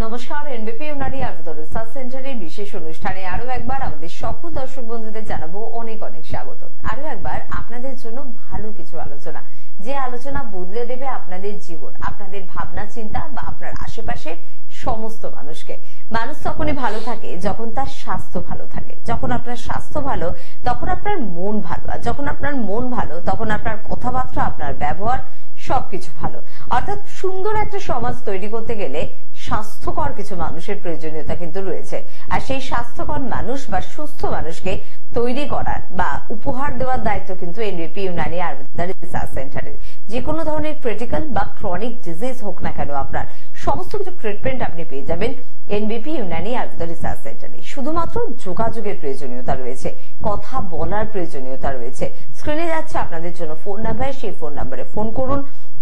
নমস্কার, এনবিপি ইউনানি আয়ুর্বেদ রিসার্চ সেন্টারের বিশেষ অনুষ্ঠানে আরো একবার আমাদের সকল দর্শক বন্ধুদের জানাবো অনেক অনেক স্বাগত। আরো একবার আপনাদের জন্য ভালো কিছু আলোচনা, যে আলোচনা বদলে দেবে আপনাদের জীবন, আপনাদের ভাবনা চিন্তা বা আপনার আশেপাশের সমস্ত মানুষকে। মানুষ তখনই ভালো থাকে যখন তার স্বাস্থ্য ভালো থাকে। যখন আপনার স্বাস্থ্য ভালো তখন আপনার মন ভালো, আর যখন আপনার মন ভালো তখন আপনার কথাবার্তা, আপনার ব্যবহার সবকিছু ভালো। অর্থাৎ সুন্দর একটা সমাজ তৈরি করতে গেলে স্বাস্থ্যকর কিছু মানুষের প্রয়োজনীয়তা কিন্তু রয়েছে। আর সেই স্বাস্থ্যকর মানুষ বা সুস্থ মানুষকে তৈরি করার বা উপহার দেওয়ার দায়িত্ব কিন্তু এনবিপি ইউনানি আয়ুর্বেদ রিসার্চ সেন্টারের। যে কোনো ধরনের ক্রিটিক্যাল বা ক্রনিক ডিজিজ হোক না কেন, আপনার সমস্ত কিছু ট্রিটমেন্ট আপনি পেয়ে যাবেন এনবিপি ইউনানি আয়ুর্বেদ রিসার্চ সেন্টারে। শুধুমাত্র যোগাযোগের প্রয়োজনীয়তা রয়েছে, কথা বলার প্রয়োজনীয়তা রয়েছে। স্ক্রিনে যাচ্ছে আপনাদের জন্য ফোন নাম্বার, সেই ফোন নাম্বারে ফোন করুন,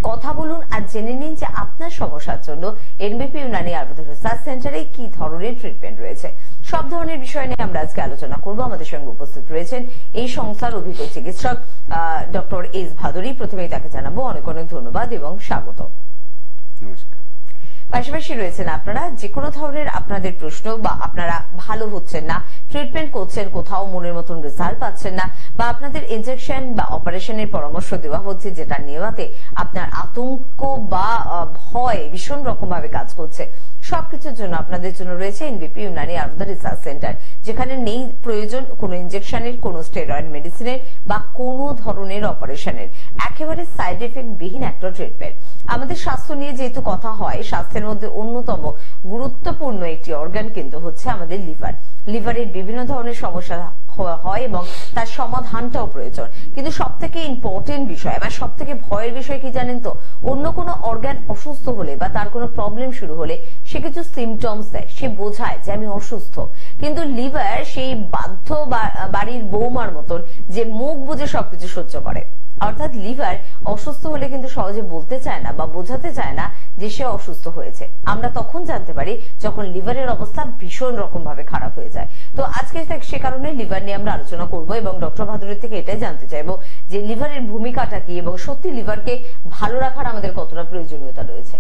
কথা বলুন আর জেনে নিন যে আপনার সমস্যার জন্য এনবিপি ইউনানি আয়ুর্বেদ রিসার্চ সেন্টারে কি ধরনের ট্রিটমেন্ট রয়েছে। সব ধরনের বিষয় নিয়ে আমরা আজকে আলোচনা করব। আমাদের সঙ্গে উপস্থিত রয়েছেন এই সংস্থার অভিজ্ঞ চিকিৎসক ডক্টর এস ভাদুরী। প্রথমেই তাকে জানাবো অনেক অনেক ধন্যবাদ এবং স্বাগত। নমস্কার। পাশাপাশি রয়েছেন আপনারা যে কোনো ধরনের আপনাদের প্রশ্ন বা আপনারা ভালো হচ্ছেন না, ট্রিটমেন্ট করছেন, কোথাও মনের মতন রেজাল্ট পাচ্ছেন না, বা আপনাদের ইনজেকশন বা অপারেশনের পরামর্শ দেওয়া হচ্ছে যেটা নেওয়াতে আপনার আতঙ্ক বা ভয় ভীষণ রকম ভাবে কাজ করছে, সবকিছুর জন্য আপনাদের জন্য রয়েছে এনবিপি ইউনানি আয়ুর্বেদ রিসার্চ সেন্টার, যেখানে নেই প্রয়োজন কোনো ইনজেকশনের, কোনো স্টেরয়েড মেডিসিনের বা কোনো ধরনের অপারেশনের। একেবারে সাইড এফেক্ট বিহীন একটা ট্রিটমেন্ট। আমাদের স্বাস্থ্য নিয়ে যেহেতু কথা হয়, স্বাস্থ্যের মধ্যে অন্যতম গুরুত্বপূর্ণ একটি অর্গান কিন্তু হচ্ছে আমাদের লিভার। লিভারের বিভিন্ন ধরনের সমস্যা হয় এবং তার সমাধানটাও প্রয়োজন। কিন্তু সব থেকে ইম্পর্টেন্ট বিষয় বা সব থেকে ভয়ের বিষয় কি জানেন তো, অন্য কোনো অর্গান অসুস্থ হলে বা তার কোনো প্রবলেম শুরু হলে সে কিছু সিমটমস দেয়, সে বোঝায় যে আমি অসুস্থ। কিন্তু লিভার সেই বাধ্য বাড়ির বৌমার মতন যে মুখ বুঝে সবকিছু সহ্য করে। অর্থাৎ লিভার অসুস্থ হলে কিন্তু সহজে বলতে চায় না বা বোঝাতে চায় না যে সে অসুস্থ হয়েছে। আমরা তখন জানতে পারি যখন লিভারের অবস্থা ভীষণ রকম ভাবে খারাপ হয়ে যায়। তো আজকে সে কারণে লিভার নিয়ে আমরা আলোচনা করব এবং ডক্টর ভাদুরী থেকে এটাই জানতে চাইবো যে লিভারের ভূমিকাটা কি এবং সত্যি লিভারকে ভালো রাখার আমাদের কতটা প্রয়োজনীয়তা রয়েছে।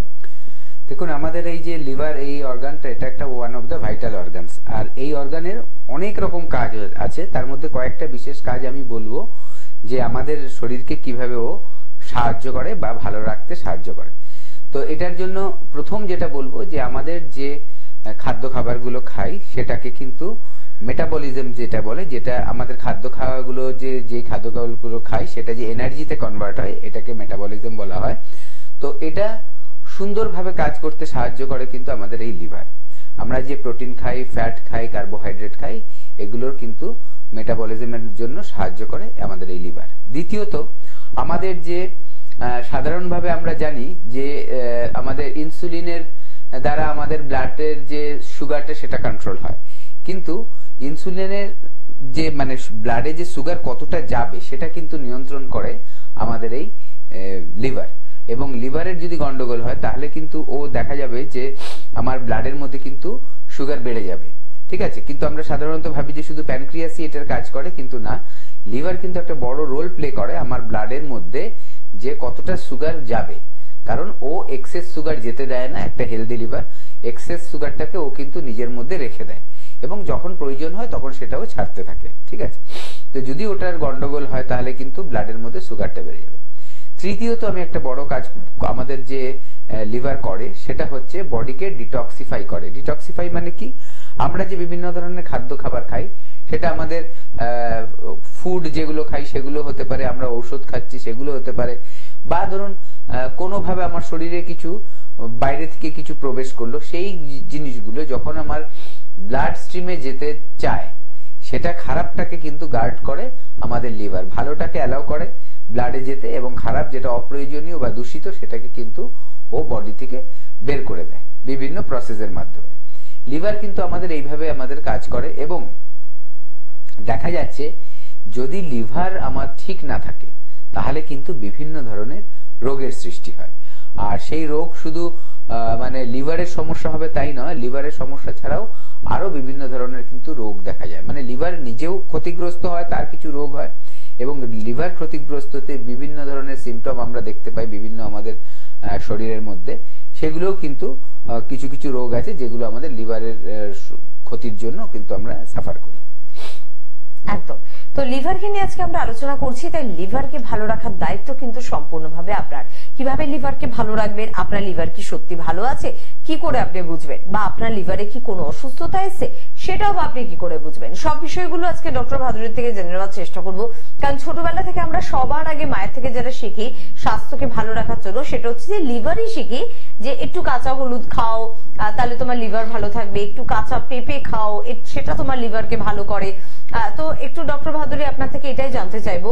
দেখুন, আমাদের এই যে লিভার, এই অর্গানটা, এটা একটা one of the vital organs. আর এই অর্গানের অনেক রকম কাজ আছে, তার মধ্যে কয়েকটা বিশেষ কাজ আমি বলবো যে আমাদের শরীরকে কিভাবে ও সাহায্য করে বা ভালো রাখতে সাহায্য করে। তো এটার জন্য প্রথম যেটা বলবো যে আমাদের যে খাদ্য খাবারগুলো খাই সেটাকে কিন্তু মেটাবলিজম যেটা বলে, যেটা আমাদের খাদ্য খাওয়াগুলো যে খাদ্য খাবারগুলো খাই সেটা যে এনার্জিতে কনভার্ট হয়, এটাকে মেটাবলিজম বলা হয়। তো এটা সুন্দরভাবে কাজ করতে সাহায্য করে কিন্তু আমাদের এই লিভার। আমরা যে প্রোটিন খাই, ফ্যাট খাই, কার্বোহাইড্রেট খাই, এগুলোর কিন্তু মেটাবলিজমের জন্য সাহায্য করে আমাদের এই লিভার। দ্বিতীয়ত, আমাদের যে সাধারণভাবে আমরা জানি যে আমাদের ইনসুলিনের দ্বারা আমাদের ব্লাডের যে সুগারটা সেটা কন্ট্রোল হয়, কিন্তু ইনসুলিনের যে মানে ব্লাডে যে সুগার কতটা যাবে সেটা কিন্তু নিয়ন্ত্রণ করে আমাদের এই লিভার। এবং লিভারের যদি গন্ডগোল হয় তাহলে কিন্তু ও দেখা যাবে যে আমার ব্লাডের মধ্যে কিন্তু সুগার বেড়ে যাবে। ঠিক আছে, কিন্তু আমরা সাধারণত ভাবি যে শুধু প্যানক্রিয়াসই এটার কাজ করে, কিন্তু না, লিভার কিন্তু একটা বড় রোল প্লে করে আমার ব্লাডের মধ্যে যে কতটা সুগার যাবে। কারণ ও এক্সেস সুগার যেতে দেয় না। একটা হেলদি লিভার এক্সেস সুগারটাকে ও কিন্তু নিজের মধ্যে রেখে দেয় এবং যখন প্রয়োজন হয় তখন সেটাও ছাড়তে থাকে। ঠিক আছে, তো যদি ওটার গন্ডগোল হয় তাহলে কিন্তু ব্লাডের মধ্যে সুগারটা বেড়ে যাবে। তৃতীয়ত, আমি একটা বড় কাজ আমাদের যে লিভার করে সেটা হচ্ছে বডিকে ডিটক্সিফাই করে। ডিটক্সিফাই মানে কি, আমরা যে বিভিন্ন ধরনের খাদ্য খাবার খাই সেটা আমাদের ফুড যেগুলো খাই সেগুলো হতে পারে, আমরা ঔষধ খাচ্ছি সেগুলো হতে পারে, বা ধরুন কোনোভাবে আমার শরীরে কিছু বাইরে থেকে কিছু প্রবেশ করলো, সেই জিনিসগুলো যখন আমার ব্লাড স্ট্রিমে যেতে চায় সেটা খারাপটাকে কিন্তু গার্ড করে আমাদের লিভার, ভালোটাকে অ্যালাউ করে ব্লাডে যেতে, এবং খারাপ যেটা অপ্রয়োজনীয় বা দূষিত সেটাকে কিন্তু ও বডি থেকে বের করে দেয় বিভিন্ন প্রসেসের মাধ্যমে। লিভার কিন্তু আমাদের এইভাবে আমাদের কাজ করে এবং দেখা যাচ্ছে যদি লিভার আমার ঠিক না থাকে তাহলে কিন্তু বিভিন্ন ধরনের রোগের সৃষ্টি হয়। আর সেই রোগ শুধু মানে লিভারের সমস্যা হবে তাই নয়, লিভারের সমস্যা ছাড়াও আরো বিভিন্ন ধরনের কিন্তু রোগ দেখা যায়। মানে লিভার নিজেও ক্ষতিগ্রস্ত হয়, তার কিছু রোগ হয়, এবং লিভার ক্ষতিগ্রস্ততে বিভিন্ন ধরনের সিমটম আমরা দেখতে পাই বিভিন্ন আমাদের শরীরের মধ্যে, সেগুলোও কিন্তু কিছু কিছু রোগ আছে যেগুলো আমাদের লিভারের ক্ষতির জন্য কিন্তু আমরা সাফার করি। একদম। তো লিভারকে নিয়ে আজকে আমরা আলোচনা করছি, তাই লিভারকে ভালো রাখার দায়িত্ব কিন্তু সম্পূর্ণভাবে আপনার। কিভাবে লিভারকে ভালো রাখবেন, আপনার লিভার কি সত্যি ভালো আছে কি করে আপনি বুঝবেন, বা আপনার লিভারে কি কোনো অসুস্থতা এসেছে সেটাও আপনি কি করে বুঝবেন, সব বিষয়গুলো আজকে ডক্টর ভাদুরীর থেকে জেনে নেওয়ার চেষ্টা করব। কারণ ছোটবেলা থেকে আমরা সবার আগে মায়ের থেকে যারা শিখি স্বাস্থ্যকে ভালো রাখার জন্য, সেটা হচ্ছে যে লিভারই শিখি যে একটু কাঁচা হলুদ খাও তাহলে তোমার লিভার ভালো থাকবে, একটু কাঁচা পেঁপে খাও সেটা তোমার লিভারকে ভালো করে। তো একটু ডক্টর ভাদুরী আপনার থেকে এটাই জানতে চাইবো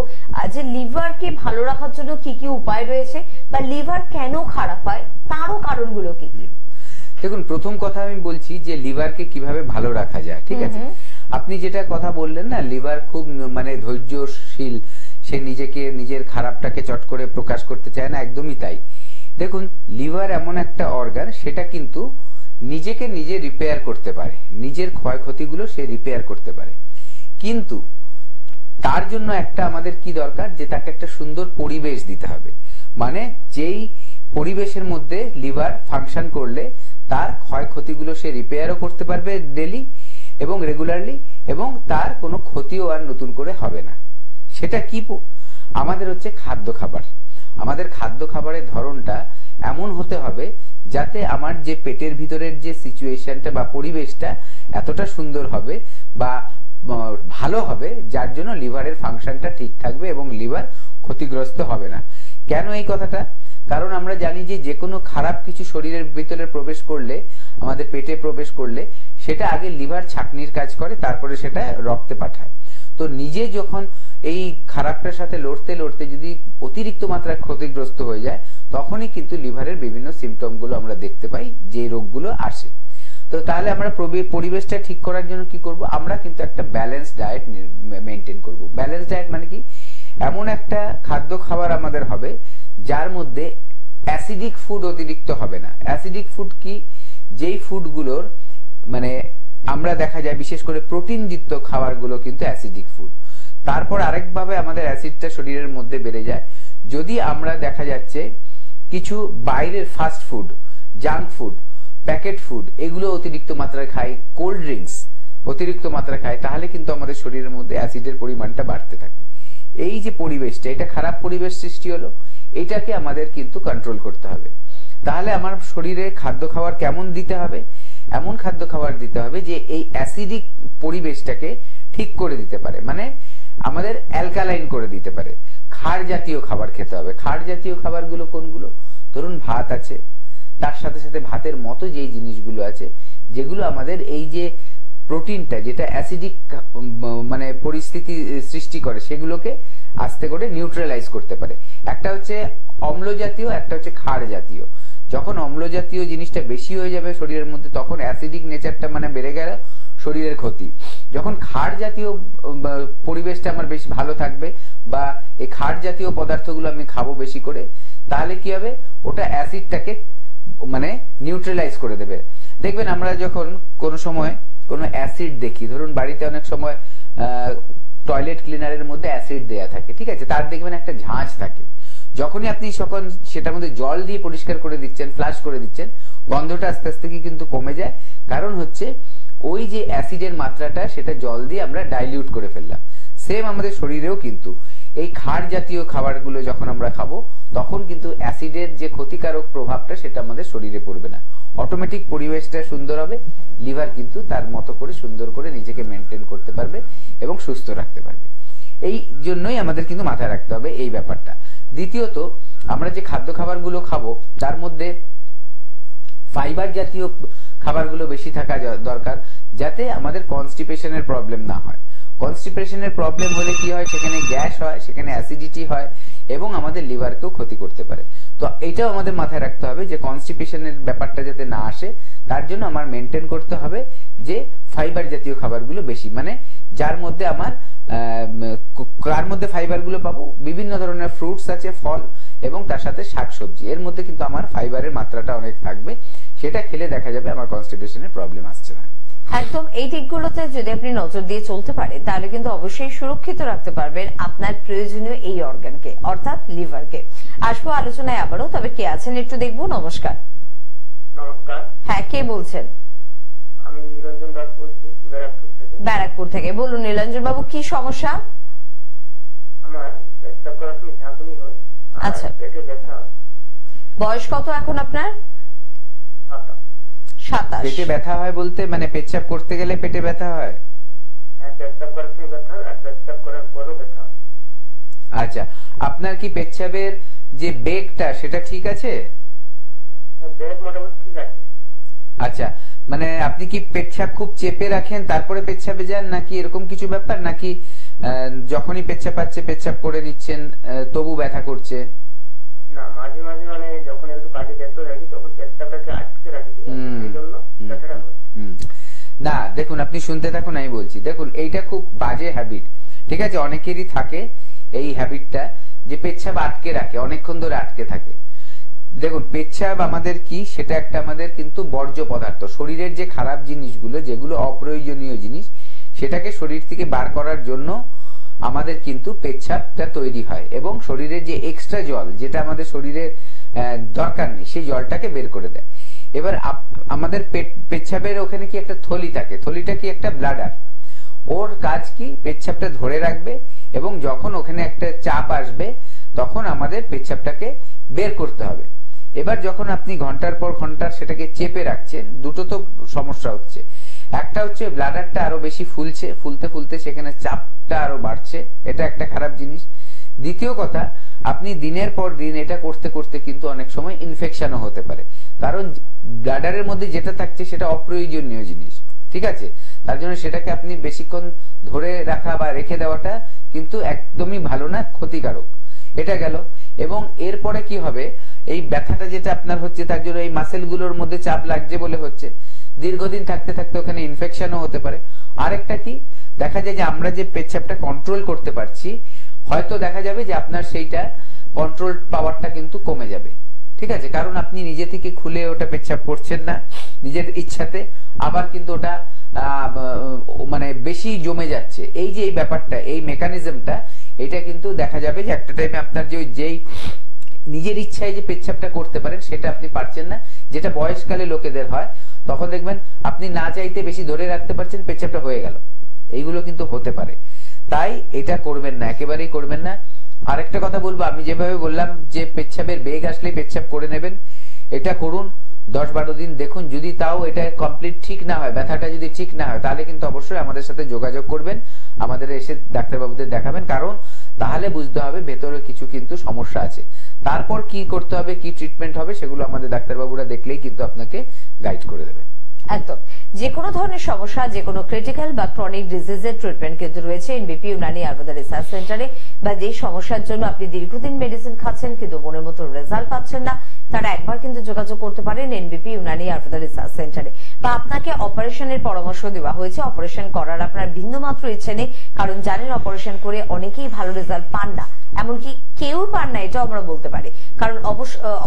যে লিভারকে ভালো রাখার জন্য কি কি উপায় রয়েছে, বা লিভার কেন খারাপ হয় তারও কারণগুলো কি কি। দেখুন, প্রথম কথা আমি বলছি যে লিভারকে কিভাবে ভালো রাখা যায়। ঠিক আছে, আপনি যেটা কথা বললেন না, লিভার খুব মানে ধৈর্যশীল, সে নিজেকে নিজের খারাপটাকে চট করে প্রকাশ করতে চায় না, একদমই তাই। দেখুন, লিভার এমন একটা অর্গান, সেটা কিন্তু নিজেকে নিজে রিপেয়ার করতে পারে, নিজের ক্ষয়ক্ষতিগুলো সে রিপেয়ার করতে পারে, কিন্তু তার জন্য একটা আমাদের কি দরকার, যে তাকে একটা সুন্দর পরিবেশ দিতে হবে। মানে যেই পরিবেশের মধ্যে লিভার ফাংশন করলে তার ক্ষয়ক্ষতিগুলো সে রিপেয়ারও করতে পারবে ডেলি এবং রেগুলারলি, এবং তার কোনো ক্ষতিও আর নতুন করে হবে না। সেটা কি আমাদের হচ্ছে খাদ্য খাবার। আমাদের খাদ্য খাবারের ধরনটা এমন হতে হবে যাতে আমার যে পেটের ভিতরের যে সিচুয়েশনটা বা পরিবেশটা এতটা সুন্দর হবে বা ভালো হবে, যার জন্য লিভারের ফাংশনটা ঠিক থাকবে এবং লিভার ক্ষতিগ্রস্ত হবে না। কেন এই কথাটা? কারণ আমরা জানি যে কোনো খারাপ কিছু শরীরের ভিতরে প্রবেশ করলে, আমাদের পেটে প্রবেশ করলে, সেটা আগে লিভার ছাঁকনির কাজ করে, তারপরে সেটা রক্তে পাঠায়। তো নিজে যখন এই খারাপটার সাথে লড়তে লড়তে যদি অতিরিক্ত মাত্রায় ক্ষতিগ্রস্ত হয়ে যায়, তখনই কিন্তু লিভারের বিভিন্ন সিমটম গুলো আমরা দেখতে পাই, যে রোগগুলো আসে। তো তাহলে আমরা পরিবেশটা ঠিক করার জন্য কি করব, আমরা কিন্তু একটা ব্যালেন্স ডায়েট মেনটেন করব। ব্যালেন্স ডায়েট মানে কি, এমন একটা খাদ্য খাবার আমাদের হবে যার মধ্যে অ্যাসিডিক ফুড অতিরিক্ত হবে না। অ্যাসিডিক ফুড কি, যেই ফুডগুলোর মানে আমরা দেখা যায় বিশেষ করে প্রোটিনযুক্ত খাবারগুলো কিন্তু অ্যাসিডিক ফুড। তারপর আরেকভাবে আমাদের অ্যাসিডটা শরীরের মধ্যে বেড়ে যায় যদি আমরা দেখা যাচ্ছে কিছু বাইরের fast food, junk food, packet food এগুলো অতিরিক্ত মাত্রায় খাই, কোল্ড ড্রিঙ্কস অতিরিক্ত মাত্রায় খাই, তাহলে কিন্তু আমাদের শরীরের মধ্যে অ্যাসিডের পরিমাণটা বাড়তে থাকে। এই যে পরিবেশটা, এটা খারাপ পরিবেশ সৃষ্টি হলো, এটাকে আমাদের কিন্তু কন্ট্রোল করতে হবে। তাহলে আমার শরীরে খাদ্য খাবার কেমন দিতে হবে, এমন খাদ্য খাবার দিতে হবে যে এই অ্যাসিডিক পরিবেশটাকে ঠিক করে দিতে পারে, মানে আমাদের অ্যালকালাইন করে দিতে পারে। ক্ষার জাতীয় খাবার খেতে হবে। ক্ষার জাতীয় খাবারগুলো কোনগুলো? ধরুন ভাত আছে, তার সাথে সাথে ভাতের মতো যেই জিনিসগুলো আছে যেগুলো আমাদের এই যে প্রোটিনটা যেটা অ্যাসিডিক মানে পরিস্থিতি সৃষ্টি করে, সেগুলোকে আস্তে করে নিউট্রালাইজ করতে পারে। একটা হচ্ছে অম্ল জাতীয়, একটা হচ্ছে ক্ষার জাতীয়। যখন অম্ল জাতীয় জিনিসটা বেশি হয়ে যাবে শরীরের মধ্যে, তখন অ্যাসিডিক নেচারটা মানে বেড়ে গেল, শরীরের ক্ষতি। যখন ক্ষার জাতীয় পরিবেশটা আমার বেশি ভালো থাকবে বা এই ক্ষার জাতীয় পদার্থগুলো আমি খাবো বেশি করে, তাহলে কি হবে, ওটা অ্যাসিডটাকে মানে নিউট্রালাইজ করে দেবে। দেখবেন আমরা যখন কোনো সময় কোনো অ্যাসিড দেখি, ধরুন বাড়িতে অনেক সময় টয়লেট ক্লিনারের মধ্যে অ্যাসিড দেয়া থাকে, ঠিক আছে, তার দেখবেন একটা ঝাঁঝ থাকে। যখনই আপনি তখন সেটার মধ্যে জল দিয়ে পরিষ্কার করে দিচ্ছেন, ফ্লাশ করে দিচ্ছেন, গন্ধটা আস্তে আস্তে কিন্তু কমে যায়। কারণ হচ্ছে ওই যে অ্যাসিডের মাত্রাটা সেটা জল দিয়ে আমরা ডাইলিউট করে ফেললাম। সেম আমাদের শরীরেও কিন্তু এই ক্ষার জাতীয় খাবারগুলো যখন আমরা খাবো, তখন কিন্তু অ্যাসিডের যে ক্ষতিকারক প্রভাবটা সেটা আমাদের শরীরে পড়বে না। অটোমেটিক পরিবেশটা সুন্দর হবে, লিভার কিন্তু তার মতো করে সুন্দর করে নিজেকে মেনটেন করতে পারবে এবং সুস্থ রাখতে পারবে। এই জন্যই আমাদের কিন্তু মাথায় রাখতে হবে এই ব্যাপারটা। দ্বিতীয়ত, আমরা যে খাদ্য খাবারগুলো খাবো তার মধ্যে ফাইবার জাতীয় খাবারগুলো বেশি থাকা দরকার, যাতে আমাদের কনস্টিপেশনের প্রবলেম না হয়। কনস্টিপেশনের প্রবলেম হলে কি হয়, সেখানে গ্যাস হয়, সেখানে অ্যাসিডিটি হয় এবং আমাদের লিভারকেও ক্ষতি করতে পারে। তো এটাও আমাদের মাথায় রাখতে হবে যে কনস্টিপেশনের ব্যাপারটা যাতে না আসে, তার জন্য আমার মেনটেন করতে হবে যে ফাইবার জাতীয় খাবারগুলো বেশি, মানে যার মধ্যে আমার কার মধ্যে ফাইবারগুলো পাবো, বিভিন্ন ধরনের ফ্রুটস আছে, ফল এবং তার সাথে শাকসবজি, এর মধ্যে কিন্তু আমার ফাইবারের মাত্রাটা অনেক থাকবে। সেটা খেলে দেখা যাবে আমার কনস্টিপেশনের প্রবলেম আসছে না। একদম এই দিকগুলোতে যদি আপনি নজর দিয়ে চলতে পারেন, তাহলে কিন্তু অবশ্যই সুরক্ষিত রাখতে পারবেন আপনার প্রয়োজনীয় এই অর্গানকে, অর্থাৎ লিভারকে। আসবো আলোচনায় আবারও, তবে কে আছেন একটু দেখবো। নমস্কার। নমস্কার, হ্যাঁ, কে বলছেন? আমি নিরঞ্জন দাস বলছি, ব্যারাকপুর থেকে। ব্যারাকপুর থেকে। বলুন নীলাঞ্জন বাবু, কি সমস্যা? আমার পেশাব করার সময় ঝাঁকুনি হয়, আর আচ্ছা। পেটে ব্যথা হয়। বয়স কত এখন আপনার? 27। পেটে ব্যথা হয় বলতে মানে পেচ্ছাপ করতে গেলে পেটে ব্যথা হয়? হ্যাঁ, পেশাব করার সময় ব্যথা হয়, আর পেশাব করার পরও ব্যথা হয়। আচ্ছা, আপনার কি পেচ্ছাপের যে বেগটা সেটা ঠিক আছে? ব্যাগ মোটামুটি ঠিক আছে। আচ্ছা, মানে আপনি কি পেচ্ছাপ খুব চেপে রাখেন তারপরে পেচ্ছাপে যান, নাকি এরকম কিছু ব্যাপার, নাকি যখনই পেচ্ছাপ পাচ্ছে পেচ্ছাপ করে নিচ্ছেন তবু ব্যথা করছে? না, মাঝে মাঝে মানে যখন একটু কাজে ব্যস্ত থাকি তখন পেশাবটাকে আটকে রাখি, এই জন্য ব্যথাটা হয়। না, দেখুন, আপনি শুনতে থাকুন, আমি বলছি। দেখুন, এইটা খুব বাজে হ্যাবিট, ঠিক আছে? অনেকেরই থাকে এই হ্যাবিটটা, যে পেচ্ছাপ আটকে রাখে, অনেকক্ষণ ধরে আটকে থাকে। দেখুন, পেচ্ছাপ আমাদের কি, সেটা একটা আমাদের কিন্তু বর্জ্য পদার্থ। শরীরের যে খারাপ জিনিসগুলো, যেগুলো অপ্রয়োজনীয় জিনিস, সেটাকে শরীর থেকে বার করার জন্য আমাদের কিন্তু পেচ্ছাপটা তৈরি হয়, এবং শরীরের যে এক্সট্রা জল, যেটা আমাদের শরীরের দরকার নেই, সেই জলটাকে বের করে দেয়। এবার আমাদের পেচ্ছাপের ওখানে কি একটা থলি থাকে, থলিটা কি একটা ব্লাডার। ওর কাজ কি, পেচ্ছাপটা ধরে রাখবে, এবং যখন ওখানে একটা চাপ আসবে তখন আমাদের পেচ্ছাপটাকে বের করতে হবে। এবার যখন আপনি ঘন্টার পর ঘন্টা সেটাকে চেপে রাখছেন, দুটো তো সমস্যা হচ্ছে। একটা হচ্ছে ব্লাডারটা আরো বেশি ফুলছে, ফুলতে ফুলতে সেখানে চাপটা আরো বাড়ছে, এটা একটা খারাপ জিনিস। দ্বিতীয় কথা, আপনি দিনের পর দিন এটা করতে করতে কিন্তু অনেক সময় ইনফেকশনও হতে পারে, কারণ ব্লাডারের মধ্যে যেটা থাকছে সেটা অপ্রয়োজনীয় জিনিস, ঠিক আছে? তার জন্য সেটাকে আপনি বেশিক্ষণ ধরে রাখা বা রেখে দেওয়াটা কিন্তু একদমই ভালো না, ক্ষতিকারক। এটা গেল। এবং এরপরে কি হবে, এই ব্যথাটা যেটা আপনার হচ্ছে তার জন্য এই মাসেলগুলোর মধ্যে চাপ লাগছে বলে হচ্ছে, দীর্ঘদিন থাকতে থাকতে ওখানে ইনফেকশনও হতে পারে। আরেকটা কি, দেখা যায় যে আমরা যে পেচ্ছাপটা কন্ট্রোল করতে পারছি, হয়তো দেখা যাবে যে আপনার সেইটা কন্ট্রোল পাওয়ারটা কিন্তু কমে যাবে, ঠিক আছে? কারণ আপনি নিজে থেকে খুলে ওটা পেচ্ছাপ করছেন না নিজের ইচ্ছাতে, আবার কিন্তু ওটা মানে বেশি জমে যাচ্ছে। এই যে এই ব্যাপারটা, এই মেকানিজমটা, এটা কিন্তু দেখা যাবে যে একটা টাইমে আপনার যেই নিজের ইচ্ছায় যে পেচ্ছাপটা করতে পারেন সেটা আপনি পারছেন না, যেটা বয়সকালে লোকেদের হয়। তখন দেখবেন আপনি না চাইতে বেশি ধরে রাখতে পারছেন, পেচ্ছাপটা হয়ে গেল। এইগুলো কিন্তু হতে পারে, তাই এটা করবেন না, একেবারেই করবেন না। আরেকটা কথা বলবো, আমি যেভাবে বললাম যে পেচ্ছাপের বেগ আসলে পেচ্ছাপ করে নেবেন, এটা করুন 10-12 দিন, দেখুন। যদি তাও এটা কমপ্লিট ঠিক না হয়, ব্যথাটা যদি ঠিক না হয়, তাহলে কিন্তু অবশ্যই আমাদের সাথে যোগাযোগ করবেন, আমাদের এসে ডাক্তারবাবুদের দেখাবেন, কারণ তাহলে বুঝতে হবে ভেতরে কিছু কিন্তু সমস্যা আছে। তারপর কি করতে হবে, কি ট্রিটমেন্ট হবে, সেগুলো আমাদের ডাক্তারবাবুরা দেখলেই কিন্তু আপনাকে গাইড করে দেবেন। একদম। যে কোনো ধরনের সমস্যা, যে কোনো ক্রিটিক্যাল বা ক্রনিক ডিজিজের ট্রিটমেন্ট কিন্তু রয়েছে এনবিপি ইউনানি আয়ুর্বেদা রিসার্চ সেন্টারে। বা যে সমস্যার জন্য আপনি দীর্ঘদিন মেডিসিন খাচ্ছেন কিন্তু মনের মতো রেজাল্ট পাচ্ছেন না, তারা একবার কিন্তু যোগাযোগ করতে পারেন এনবিপি ইউনানি আয়ুর্বেদা রিসার্চ সেন্টারে। বা আপনাকে অপারেশনের পরামর্শ দেওয়া হয়েছে, অপারেশন করার আপনার বিন্দুমাত্র ইচ্ছে নেই, কারণ জানেন অপারেশন করে অনেকেই ভালো রেজাল্ট পান না, এমনকি কেউ পান না, এটাও আমরা বলতে পারি। কারণ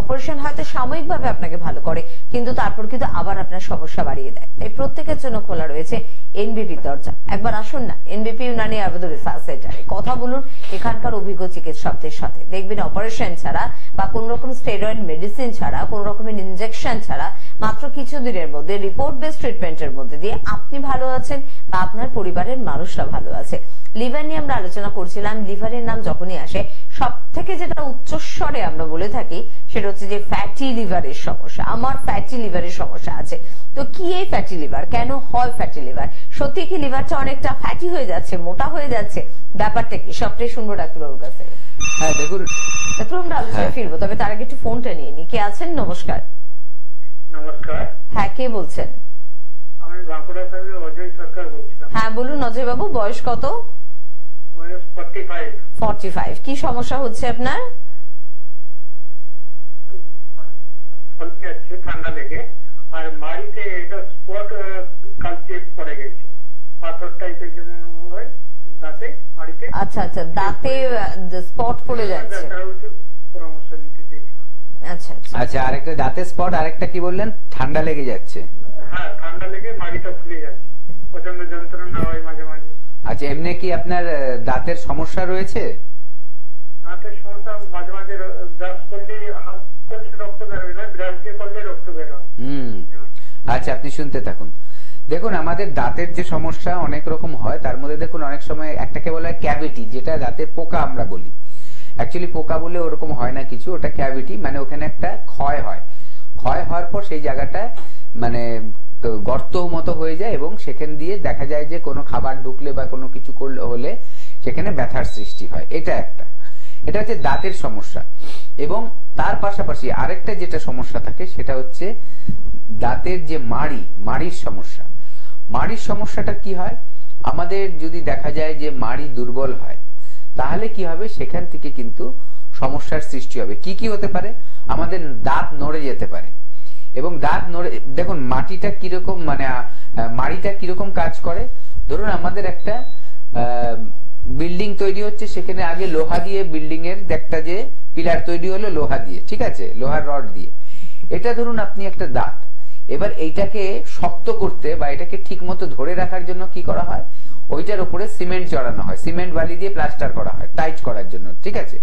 অপারেশন হয়তো সাময়িকভাবে আপনাকে ভালো করে, কিন্তু তারপর কিন্তু আবার আপনার সমস্যা বাড়িয়ে দেয়। তাই প্রত্যেকের জন্য খোলা রয়েছে এনবিপি দরজা। একবার আসুন না এনবিপি ইউনানি আয়ুর্বেদা রিসার্চ সেন্টারে, কথা বলুন এখানকার অভিজ্ঞ চিকিৎসকদের সাথে। দেখবেন অপারেশন ছাড়া বা কোন রকম স্টেরয়েড মেডিসিন ছাড়া, কোন রকমের ইনজেকশন ছাড়া, মাত্র কিছু দিনের মধ্যে রিপোর্ট বেসড ট্রিটমেন্টের মধ্যে দিয়ে আপনি ভালো আছেন বা আপনার পরিবারের মানুষরা ভালো আছে। লিভার নিয়ে আমরা আলোচনা করছিলাম। লিভারের নাম যখনই আসে, সব থেকে যেটা উচ্চস্বরে আমরা বলে থাকি সেটা হচ্ছে যে ফ্যাটি লিভারের সমস্যা। আমার ফ্যাটি লিভারের সমস্যা আছে। তো কি এই ফ্যাটি লিভার, কেন হয় ফ্যাটি লিভার? সত্যি কি লিভারটা অনেকটা ফ্যাটি হয়ে যাচ্ছে, মোটা হয়ে যাচ্ছে? ব্যাপারটা কি, সবটাই শুনবো ডাক্তারবাবুর কাছে। হ্যাঁ, দেখুন, তারপর আমরা আলোচনায় ফিরবো, তবে তার আগে একটু ফোনটা নিয়ে নি। কে আছেন? নমস্কার। নমস্কার। হ্যাঁ, কে বলছেন? আমি বাঁকুড়া থেকে অজয় সরকার বলছিলাম। হ্যাঁ বলুন অজয় বাবু, বয়স কত? বয়স 45। 45। কি সমস্যা হচ্ছে আপনার? ঠান্ডা লেগে, আর মাড়িতে এটা স্পট কালচে পড়ে গেছে, পাথর টাইপের যেমন হয় দাঁতে, মাড়িতে। আচ্ছা আচ্ছা, দাঁতে স্পট পড়ে যাচ্ছে। পরামর্শ নিতে চাইছিলাম। আচ্ছা আচ্ছা আচ্ছা, আরেকটা দাঁতে স্পট, আরেকটা কি বললেন? ঠান্ডা লেগে যাচ্ছে। হ্যাঁ, ঠান্ডা লেগে মাড়িটা ফুলে যাচ্ছে, প্রচন্ড যন্ত্রণা হয় মাঝে মাঝে। আচ্ছা, এমনি কি আপনার দাঁতের সমস্যা রয়েছে? দাঁতের সমস্যা মাঝে মাঝে ব্রাশ করলে, হাত করলে রক্ত বেরোয় না, ব্রাশ দিয়ে করলে রক্ত বেরোয়। আচ্ছা, আপনি শুনতে থাকুন। দেখুন, আমাদের দাঁতের যে সমস্যা অনেক রকম হয়, তার মধ্যে দেখুন অনেক সময় একটাকে বলা হয় ক্যাভিটি, যেটা দাঁতের পোকা আমরা বলি। অ্যাকচুয়ালি পোকা বলে ওরকম হয় না কিছু, ওটা ক্যাভিটি, মানে ওখানে একটা ক্ষয় হয়। ক্ষয় হওয়ার পর সেই জায়গাটা মানে গর্ত মতো হয়ে যায় এবং সেখান দিয়ে দেখা যায় যে কোনো খাবার ঢুকলে বা কোনো কিছু করলে হলে সেখানে ব্যথার সৃষ্টি হয়। এটা হচ্ছে দাঁতের সমস্যা। এবং তার পাশাপাশি আরেকটা যেটা সমস্যা থাকে সেটা হচ্ছে দাঁতের যে মাড়ির সমস্যা। মাড়ির সমস্যাটা কি হয়, আমাদের যদি দেখা যায় যে মাড়ি দুর্বল হয় তাহলে কি হবে, সেখান থেকে কিন্তু সমস্যার সৃষ্টি হবে। কি কি হতে পারে, আমাদের দাঁত নড়ে যেতে পারে। এবং দাঁত নড়ে, দেখুন মাটিটা কিরকম, মানে মাড়িটা কিরকম কাজ করে। ধরুন আমাদের একটা বিল্ডিং তৈরি হচ্ছে, সেখানে আগে লোহা দিয়ে বিল্ডিং এর একটা যে পিলার তৈরি হলো লোহা দিয়ে, ঠিক আছে, লোহার রড দিয়ে। এটা ধরুন আপনি একটা দাঁত, এবার এইটাকে শক্ত করতে বা এটাকে ঠিক মতো ধরে রাখার জন্য কি করা হয়, ওইটার উপরে সিমেন্ট চড়ানো হয়, সিমেন্ট বালি দিয়ে প্লাস্টার করা হয় টাইট করার জন্য, ঠিক আছে।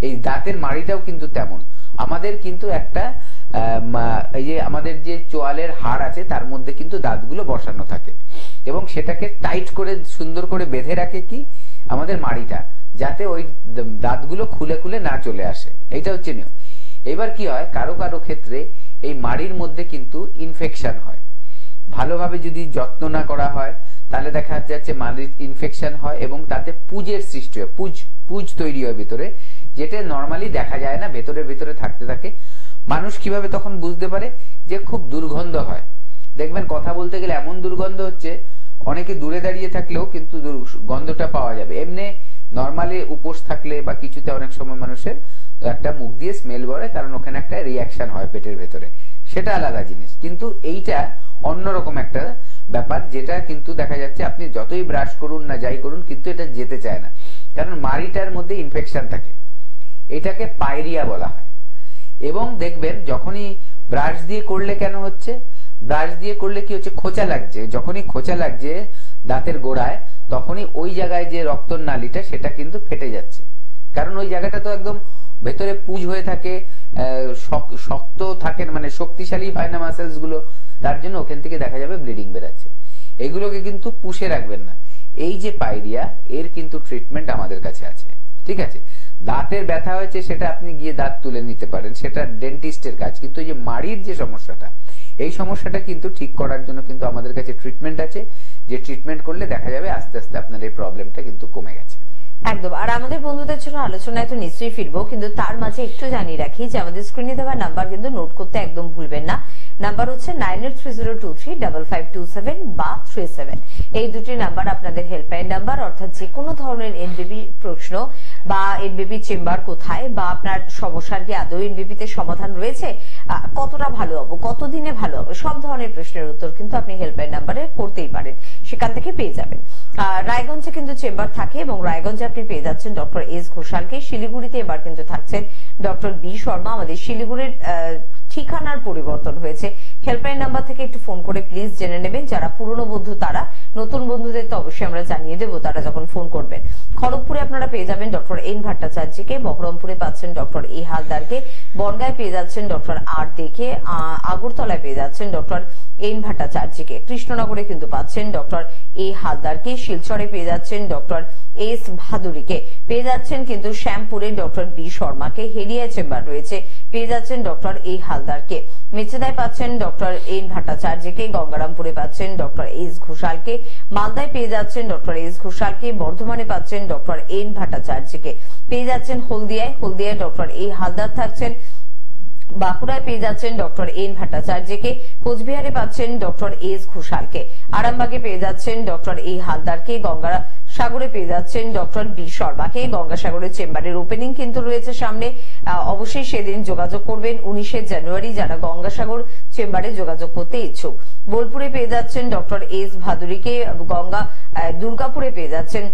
এই দাঁতের মাড়িটাও কিন্তু তেমন। আমাদের কিন্তু একটা এই যে আমাদের যে চোয়ালের হাড় আছে তার মধ্যে কিন্তু দাঁতগুলো বসানো থাকে এবং সেটাকে টাইট করে সুন্দর করে বেঁধে রাখে কি আমাদের মাড়িটা, যাতে ওই দাঁতগুলো খুলে খুলে না চলে আসে। এইটা হচ্ছে নিয়ম। এবার কি হয়, কারো কারো ক্ষেত্রে এই মাড়ির মধ্যে কিন্তু ইনফেকশন হয়। ভালোভাবে যদি যত্ন না করা হয় তাহলে দেখা যাচ্ছে মাড়ির ইনফেকশন হয় এবং তাতে পুজের সৃষ্টি হয়, পুজ তৈরি হয় ভিতরে, যেটা নর্মালি দেখা যায় না, ভেতরে থাকতে থাকে। মানুষ কিভাবে তখন বুঝতে পারে, যে খুব দুর্গন্ধ হয়। দেখবেন কথা বলতে গেলে এমন দুর্গন্ধ হচ্ছে, অনেকে দূরে দাঁড়িয়ে থাকলেও কিন্তু গন্ধটা পাওয়া যাবে। এমনি নর্মালি উপোস থাকলে বা কিছুতে অনেক সময় মানুষের একটা মুখ দিয়ে স্মেল করে, কারণ ওখানে একটা রিয়াকশন হয় পেটের ভেতরে, সেটা আলাদা জিনিস। কিন্তু এইটা অন্যরকম একটা ব্যাপার, যেটা কিন্তু দেখা যাচ্ছে আপনি যতই ব্রাশ করুন না যাই করুন কিন্তু এটা যেতে চায় না, কারণ মাড়িটার মধ্যে ইনফেকশন থাকে। এটাকে পায়রিয়া বলা হয়। এবং দেখবেন যখনই ব্রাশ দিয়ে করলে কেন হচ্ছে, ব্রাশ দিয়ে করলে কি হচ্ছে, খোঁচা লাগছে। যখনই খোঁচা লাগছে দাঁতের গোড়ায়, তখনই ওই জায়গায় যে রক্তর নালীটা সেটা কিন্তু ফেটে যাচ্ছে, কারণ ওই জায়গাটা তো একদম ভেতরে পুজ হয়ে থাকে, শক্ত থাকে, মানে শক্তিশালী হয় না মাসেলস গুলো, তার জন্য ওখান থেকে দেখা যাবে ব্লিডিং বেরাচ্ছে। এগুলোকে কিন্তু পুষে রাখবেন না। এই যে পায়রিয়া, এর কিন্তু ট্রিটমেন্ট আমাদের কাছে আছে, ঠিক আছে। দাঁতের ব্যথা হয়েছে সেটা আপনি গিয়ে দাঁত তুলে নিতে পারেন, সেটা ডেন্টিস্টের কাজ। কিন্তু এই যে মাড়ির যে সমস্যাটা, এই সমস্যাটা কিন্তু ঠিক করার জন্য কিন্তু আমাদের কাছে ট্রিটমেন্ট আছে, যে ট্রিটমেন্ট করলে দেখা যাবে আস্তে আস্তে আপনার এই প্রবলেমটা কিন্তু কমে গেছে। একদম। আর আমাদের বন্ধুদের জন্য আলোচনায় তো নিশ্চয়ই ফিরবো, কিন্তু তার মাঝে একটু জানিয়ে রাখি যে আমাদের স্ক্রিনে দেওয়া নাম্বার কিন্তু নোট করতে একদম ভুলবেন না। নাম্বার হচ্ছে 9830235527 বা 37। এই দুটি নাম্বার আপনাদের হেল্পলাইন নাম্বার, অর্থাৎ যে কোনো ধরনের এনবিবি প্রশ্ন বা এনবিবি চেম্বার কোথায়, বা আপনার সমস্যার কি আদৌ এনবিবিতে সমাধান রয়েছে, কতটা ভালো হবো, কতদিনে ভালো হবে, সব ধরনের প্রশ্নের উত্তর কিন্তু আপনি হেল্পলাইন নাম্বারে করতেই পারেন, সেখান থেকে পেয়ে যাবেন। রায়গঞ্জে কিন্তু চেম্বার থাকে এবং রায়গঞ্জে আপনি পেয়ে যাচ্ছেন ডক্টর এস ঘোষালকে। শিলিগুড়িতে এবার কিন্তু থাকছেন ডক্টর বি শর্মা। আমাদের শিলিগুড়ির ঠিকানার পরিবর্তন হয়েছে। হেল্পলাইন নাম্বার থেকে একটু ফোন করে প্লিজ জেনে নেবেন। যারা পুরনো বন্ধু তারা, নতুন বন্ধুদের তো অবশ্যই আমরা জানিয়ে দেবো তারা যখন ফোন করবেন। খড়গপুরে আপনারা পেয়ে যাবেন ডক্টর এন ভট্টাচার্যকে, বহরমপুরে পাচ্ছেন ডক্টর এ হালদারকে, বনগাঁয় পেয়ে যাচ্ছেন ডক্টর আর দেখে, আগরতলায় পেয়ে যাচ্ছেন ডক্টর এন ভট্টাচার্যকে, কৃষ্ণনগরে কিন্তু পাচ্ছেন ডক্টর এ হালদারকে, শিলচরে পেয়ে যাচ্ছেন ডক্টর এস ভাদুরীকে, পেয়ে যাচ্ছেন কিন্তু শ্যামপুরে ডক্টর বি শর্মাকে, হেরিয়া চেম্বার রয়েছে, পেয়ে যাচ্ছেন ডক্টর এ হালদারকে, মেচেদায় পাচ্ছেন ডক্টর এন ভট্টাচার্যকে, গঙ্গারামপুরে পাচ্ছেন ডক্টর এস ঘোষালকে, মালদায় পেয়ে যাচ্ছেন ডক্টর এস ঘোষালকে, বর্ধমানে পাচ্ছেন ডক্টর এন ভট্টাচার্যকে, পেয়ে যাচ্ছেন হলদিয়ায় ডক্টর এ হালদার থাকছেন, বাঁকুড়ায় পেয়ে যাচ্ছেন ডক্টর এন ভট্টাচার্যকে, কোচবিহারে পাচ্ছেন ডক্টর এস ঘোষালকে, আরামবাগে পেয়ে যাচ্ছেন ডক্টর এ হালদারকে, গঙ্গাসাগরে পেয়ে যাচ্ছেন ডক্টর বি শর্মাকে। গঙ্গাসাগরের চেম্বারের ওপেনিং কিন্তু রয়েছে সামনে, অবশ্যই সেদিন যোগাযোগ করবেন 19শে জানুয়ারি যারা গঙ্গাসাগর চেম্বারে যোগাযোগ করতে ইচ্ছুক। বোলপুরে পেয়ে যাচ্ছেন ডক্টর এস ভাদুরীকে, দুর্গাপুরে পেয়ে যাচ্ছেন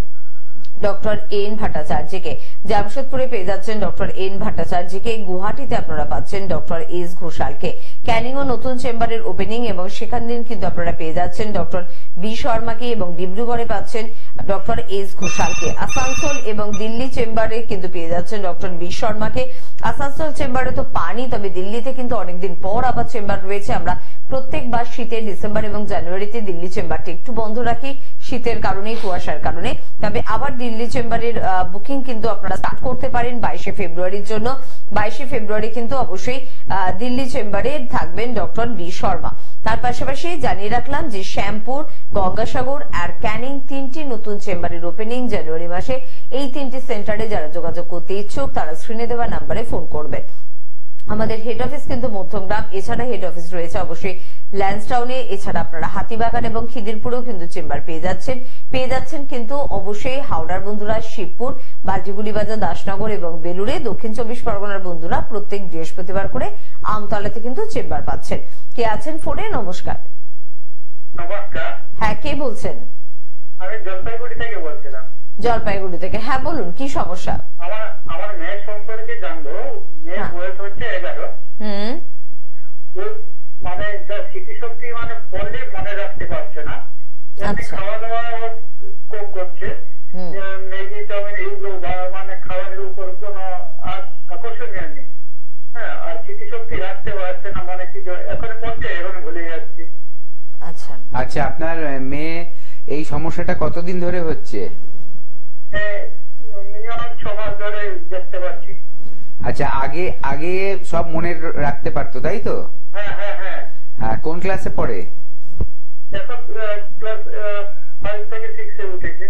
ডক্টর এন ভট্টাচার্যকে, জামশেদপুরে পেয়ে যাচ্ছেন ডক্টর এন ভট্টাচার্যকে, গুয়াহাটিতে আপনারা পাচ্ছেন ডক্টর এস ঘোষালকে, ক্যানিং ও নতুন চেম্বারের ওপেনিং এবং সেখান দিন কিন্তু আপনারা পেয়ে যাচ্ছেন ডক্টর বি শর্মাকে, এবং ডিব্রুগড়ে পাচ্ছেন ডক্টর এস ঘোষালকে, আসানসোল এবং দিল্লি চেম্বারে কিন্তু পেয়ে যাচ্ছেন ডক্টর বি শর্মাকে, আসানসোল চেম্বারে তো পানি, তবে দিল্লিতে কিন্তু অনেকদিন পর আবার চেম্বার রয়েছে। আমরা প্রত্যেকবার শীতের ডিসেম্বর এবং জানুয়ারিতে দিল্লি চেম্বারটি একটু বন্ধ রাখি শীতের কারণে, কুয়াশার কারণে। তবে আবার দিল্লি চেম্বারের বুকিং কিন্তু আপনারা স্টার্ট করতে পারেন 22শে ফেব্রুয়ারির জন্য। 22শে ফেব্রুয়ারি কিন্তু অবশ্যই দিল্লি চেম্বারে থাকবেন ডক্টর বি শর্মা। তার পাশাপাশি জানিয়ে রাখলাম যে শ্যামপুর, গঙ্গাসাগর আর ক্যানিং তিনটি নতুন চেম্বারের ওপেনিং জানুয়ারি মাসে। এই তিনটি সেন্টারে যারা যোগাযোগ করতে ইচ্ছুক তারা স্ক্রিনে দেওয়া নাম্বারে ফোন করবেন। আমাদের হেড অফিস কিন্তু মধ্যমগ্রাম, এছাড়া হেড অফিস রয়েছে অবশ্যই ল্যান্সটাউনে। এছাড়া আপনারা হাতিবাগান এবং খিদিরপুরেও কিন্তু চেম্বার পেয়ে যাচ্ছেন কিন্তু অবশ্যই হাওড়ার বন্ধুরা শিবপুর, বালটিগুড়ি বাজার, দাসনগর এবং বেলুড়ে। দক্ষিণ 24 পরগনার বন্ধুরা প্রত্যেক বৃহস্পতিবার করে আমতলাতে কিন্তু চেম্বার পাচ্ছেন। কে আছেন ফোনে? নমস্কার। নমস্কার। হ্যাঁ, কে বলছেন? আমি জলপাইগুড়ি থেকে বলছিলাম। জলপাইগুড়ি থেকে, হ্যাঁ বলুন, কি সমস্যা? আমার মেয়ের সম্পর্কে জানবো। মেয়ের বয়স হচ্ছে 11। মানে যা স্মৃতিশক্তি মানে পড়লে মনে রাখতে পারছে না। খাওয়া দাওয়া কম করছে, ম্যাগি, চাউমিন এইগুলো মানে খাওয়ানোর উপর কোনো আকর্ষণীয় নেই। হ্যাঁ, আর স্মৃতিশক্তি রাখতে পারছে না, মানে কি এখন পড়ছে এখন ভুলে যাচ্ছে। আচ্ছা আচ্ছা, আপনার মেয়ে এই সমস্যাটা কতদিন ধরে হচ্ছে? মিনিমাম 6 মাস ধরে দেখতে পাচ্ছি। আচ্ছা, আগে সব মনে রাখতে পারতো, তাই তো? হ্যাঁ হ্যাঁ হ্যাঁ। কোন ক্লাসে পড়ে? এখন ক্লাস 5 থেকে 6 এ উঠেছে।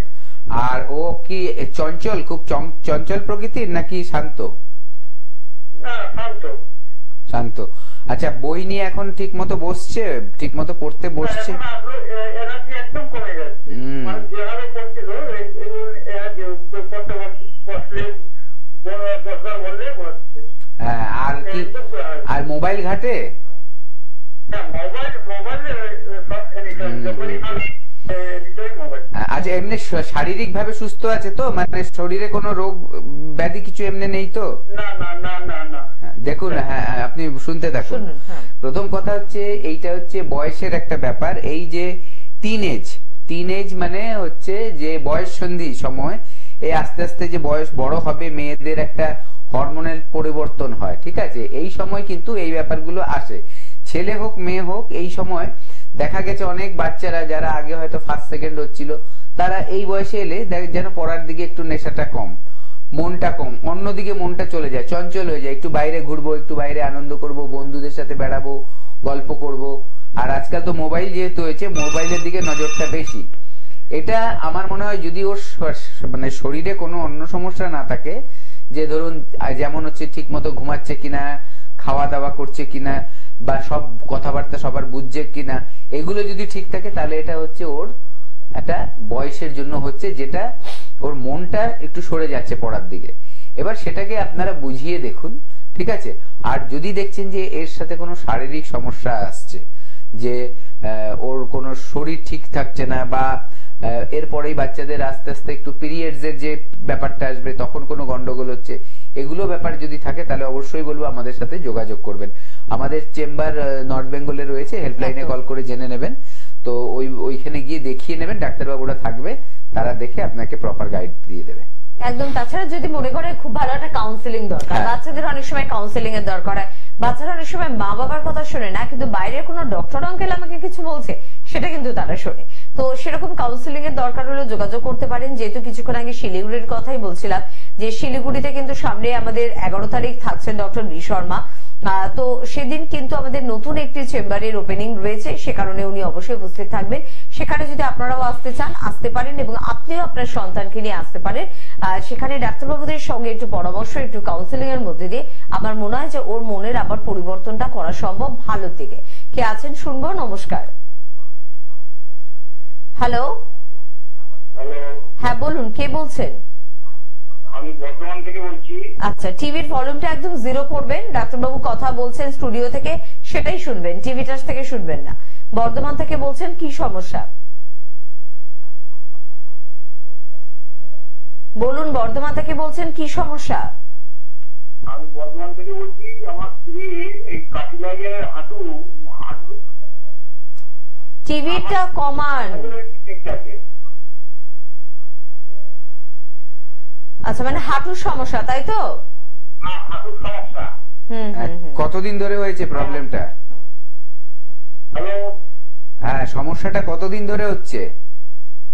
আর ও কি চঞ্চল, খুব চঞ্চল প্রকৃতির নাকি শান্ত? না, শান্ত। শান্ত। আচ্ছা, বই নিয়ে এখন ঠিক মতো বসছে, ঠিক মতো পড়তে বসছে? এনার্জি একদম কমে যাচ্ছে। মানে যেভাবে পড়ছিল বসলে বসছে। হ্যাঁ, আর কি, আর মোবাইল ঘাটে? আচ্ছা, এমনি শারীরিক ভাবে সুস্থ আছে তো? মানে শরীরে কোনো রোগ ব্যাধি কিছু এমনি নেই তো? না না না না না। দেখুন, হ্যাঁ আপনি শুনতে থাকুন। প্রথম কথা হচ্ছে, এইটা হচ্ছে বয়সের একটা ব্যাপার। এই যে টিন এজ মানে হচ্ছে যে বয়স সন্ধি সময়, এই আস্তে আস্তে যে বয়স বড় হবে মেয়েদের একটা হরমোনাল পরিবর্তন হয়, ঠিক আছে? এই সময় কিন্তু এই ব্যাপারগুলো আসে, ছেলে হোক মেয়ে হোক। এই সময় দেখা গেছে অনেক বাচ্চারা যারা আগে হয়তো ফার্স্ট সেকেন্ড হচ্ছিল, তারা এই বয়সে এলে যেন পড়ার দিকে একটু নেশাটা কম, মনটা কম, অন্যদিকে মনটা চলে যায়, চঞ্চল হয়ে যায়। একটু বাইরে ঘুরবো, একটু বাইরে আনন্দ করব, বন্ধুদের সাথে বেড়াবো, গল্প করব। আর আজকাল তো মোবাইল যেহেতু হয়েছে, মোবাইলের দিকে নজরটা বেশি। এটা আমার মনে হয় যদি ওর মানে শরীরে কোনো অন্য সমস্যা না থাকে, যে ধরুন যেমন হচ্ছে ঠিক মতো ঘুমাচ্ছে কিনা, খাওয়া দাওয়া করছে কিনা, বা সব কথাবার্তা সবার বুঝছে কিনা, এগুলো যদি ঠিক থাকে তাহলে এটা হচ্ছে ওর একটা বয়সের জন্য হচ্ছে, যেটা ওর মনটা একটু সরে যাচ্ছে পড়ার দিকে। এবার সেটাকে আপনারা বুঝিয়ে দেখুন, ঠিক আছে? আর যদি দেখছেন যে এর সাথে কোনো শারীরিক সমস্যা আসছে, যে ওর কোনো শরীর ঠিক থাকছে না, বা এরপরেই বাচ্চাদের আস্তে আস্তে একটু পিরিয়ডস এর যে ব্যাপারটা আসবে তখন কোনো গন্ডগোল হচ্ছে, এগুলো ব্যাপার যদি থাকে তাহলে অবশ্যই বলবো আমাদের সাথে যোগাযোগ করবেন। আমাদের চেম্বার নর্থ বেঙ্গলে রয়েছে, হেল্পলাইনে কল করে জেনে নেবেন। তো ওইখানে গিয়ে দেখিয়ে নেবেন, ডাক্তারবাবুরা থাকবে, তারা দেখে আপনাকে প্রপার গাইড দিয়ে দেবে। একদম। তাছাড়া যদি মনে করে খুব ভালো একটা কাউন্সিলিং দরকার, বাচ্চাদের অনেক সময় কাউন্সিলিং এর দরকার হয়, বাচ্চারা অনেক সময় মা বাবার কথা শোনে না, কিন্তু বাইরের কোনো ডক্টর আঙ্কেল আমাকে কিছু বলছে সেটা কিন্তু তারা শোনে। তো সেরকম কাউন্সিলিং এর দরকার হলে যোগাযোগ করতে পারেন। যেহেতু কিছুক্ষণ আগে শিলিগুড়ির কথাই বলছিলাম, যে শিলিগুড়িতে কিন্তু সামনে আমাদের 11 তারিখ থাকছেন ডক্টর বি শর্মা। তো সেদিন কিন্তু আমাদের নতুন একটি চেম্বারের ওপেনিং রয়েছে, সে কারণে উনি অবশ্যই উপস্থিত থাকবেন। সেখানে যদি আপনারাও আসতে চান আসতে পারেন, এবং আপনিও আপনার সন্তানকে নিয়ে আসতে পারেন। সেখানে ডাক্তারবাবুদের সঙ্গে একটু পরামর্শ, একটু কাউন্সিলিং এর মধ্যে দিয়ে আমার মনে হয় যে ওর মনের আবার পরিবর্তনটা করা সম্ভব ভালোর দিকে। কে আছেন শুনবো? নমস্কার। হ্যালো। হ্যাঁ বলুন, কে বলছেন? আমি বর্ধমান থেকে বলছি। আচ্ছা, টিভির ভলিউমটা একদম 0 করবেন। ডাক্তারবাবু কথা বলছেন স্টুডিও থেকে, সেটাই শুনবেন, টিভিটা থেকে শুনবেন না। বর্ধমান থেকে বলছেন, কি সমস্যা বলুন? বর্ধমান থেকে বলছেন, কি সমস্যা? আমি বর্ধমান থেকে বলছি। আমার স্ত্রী এই কাটিলাগের হাঁটু টিভিটা কমান। আচ্ছা, মানে হাঁটুর সমস্যা, তাই তো? হাঁটুর সমস্যা। কতদিন ধরে হয়েছে প্রবলেমটা? হ্যালো, হ্যাঁ, সমস্যাটা কতদিন ধরে হচ্ছে?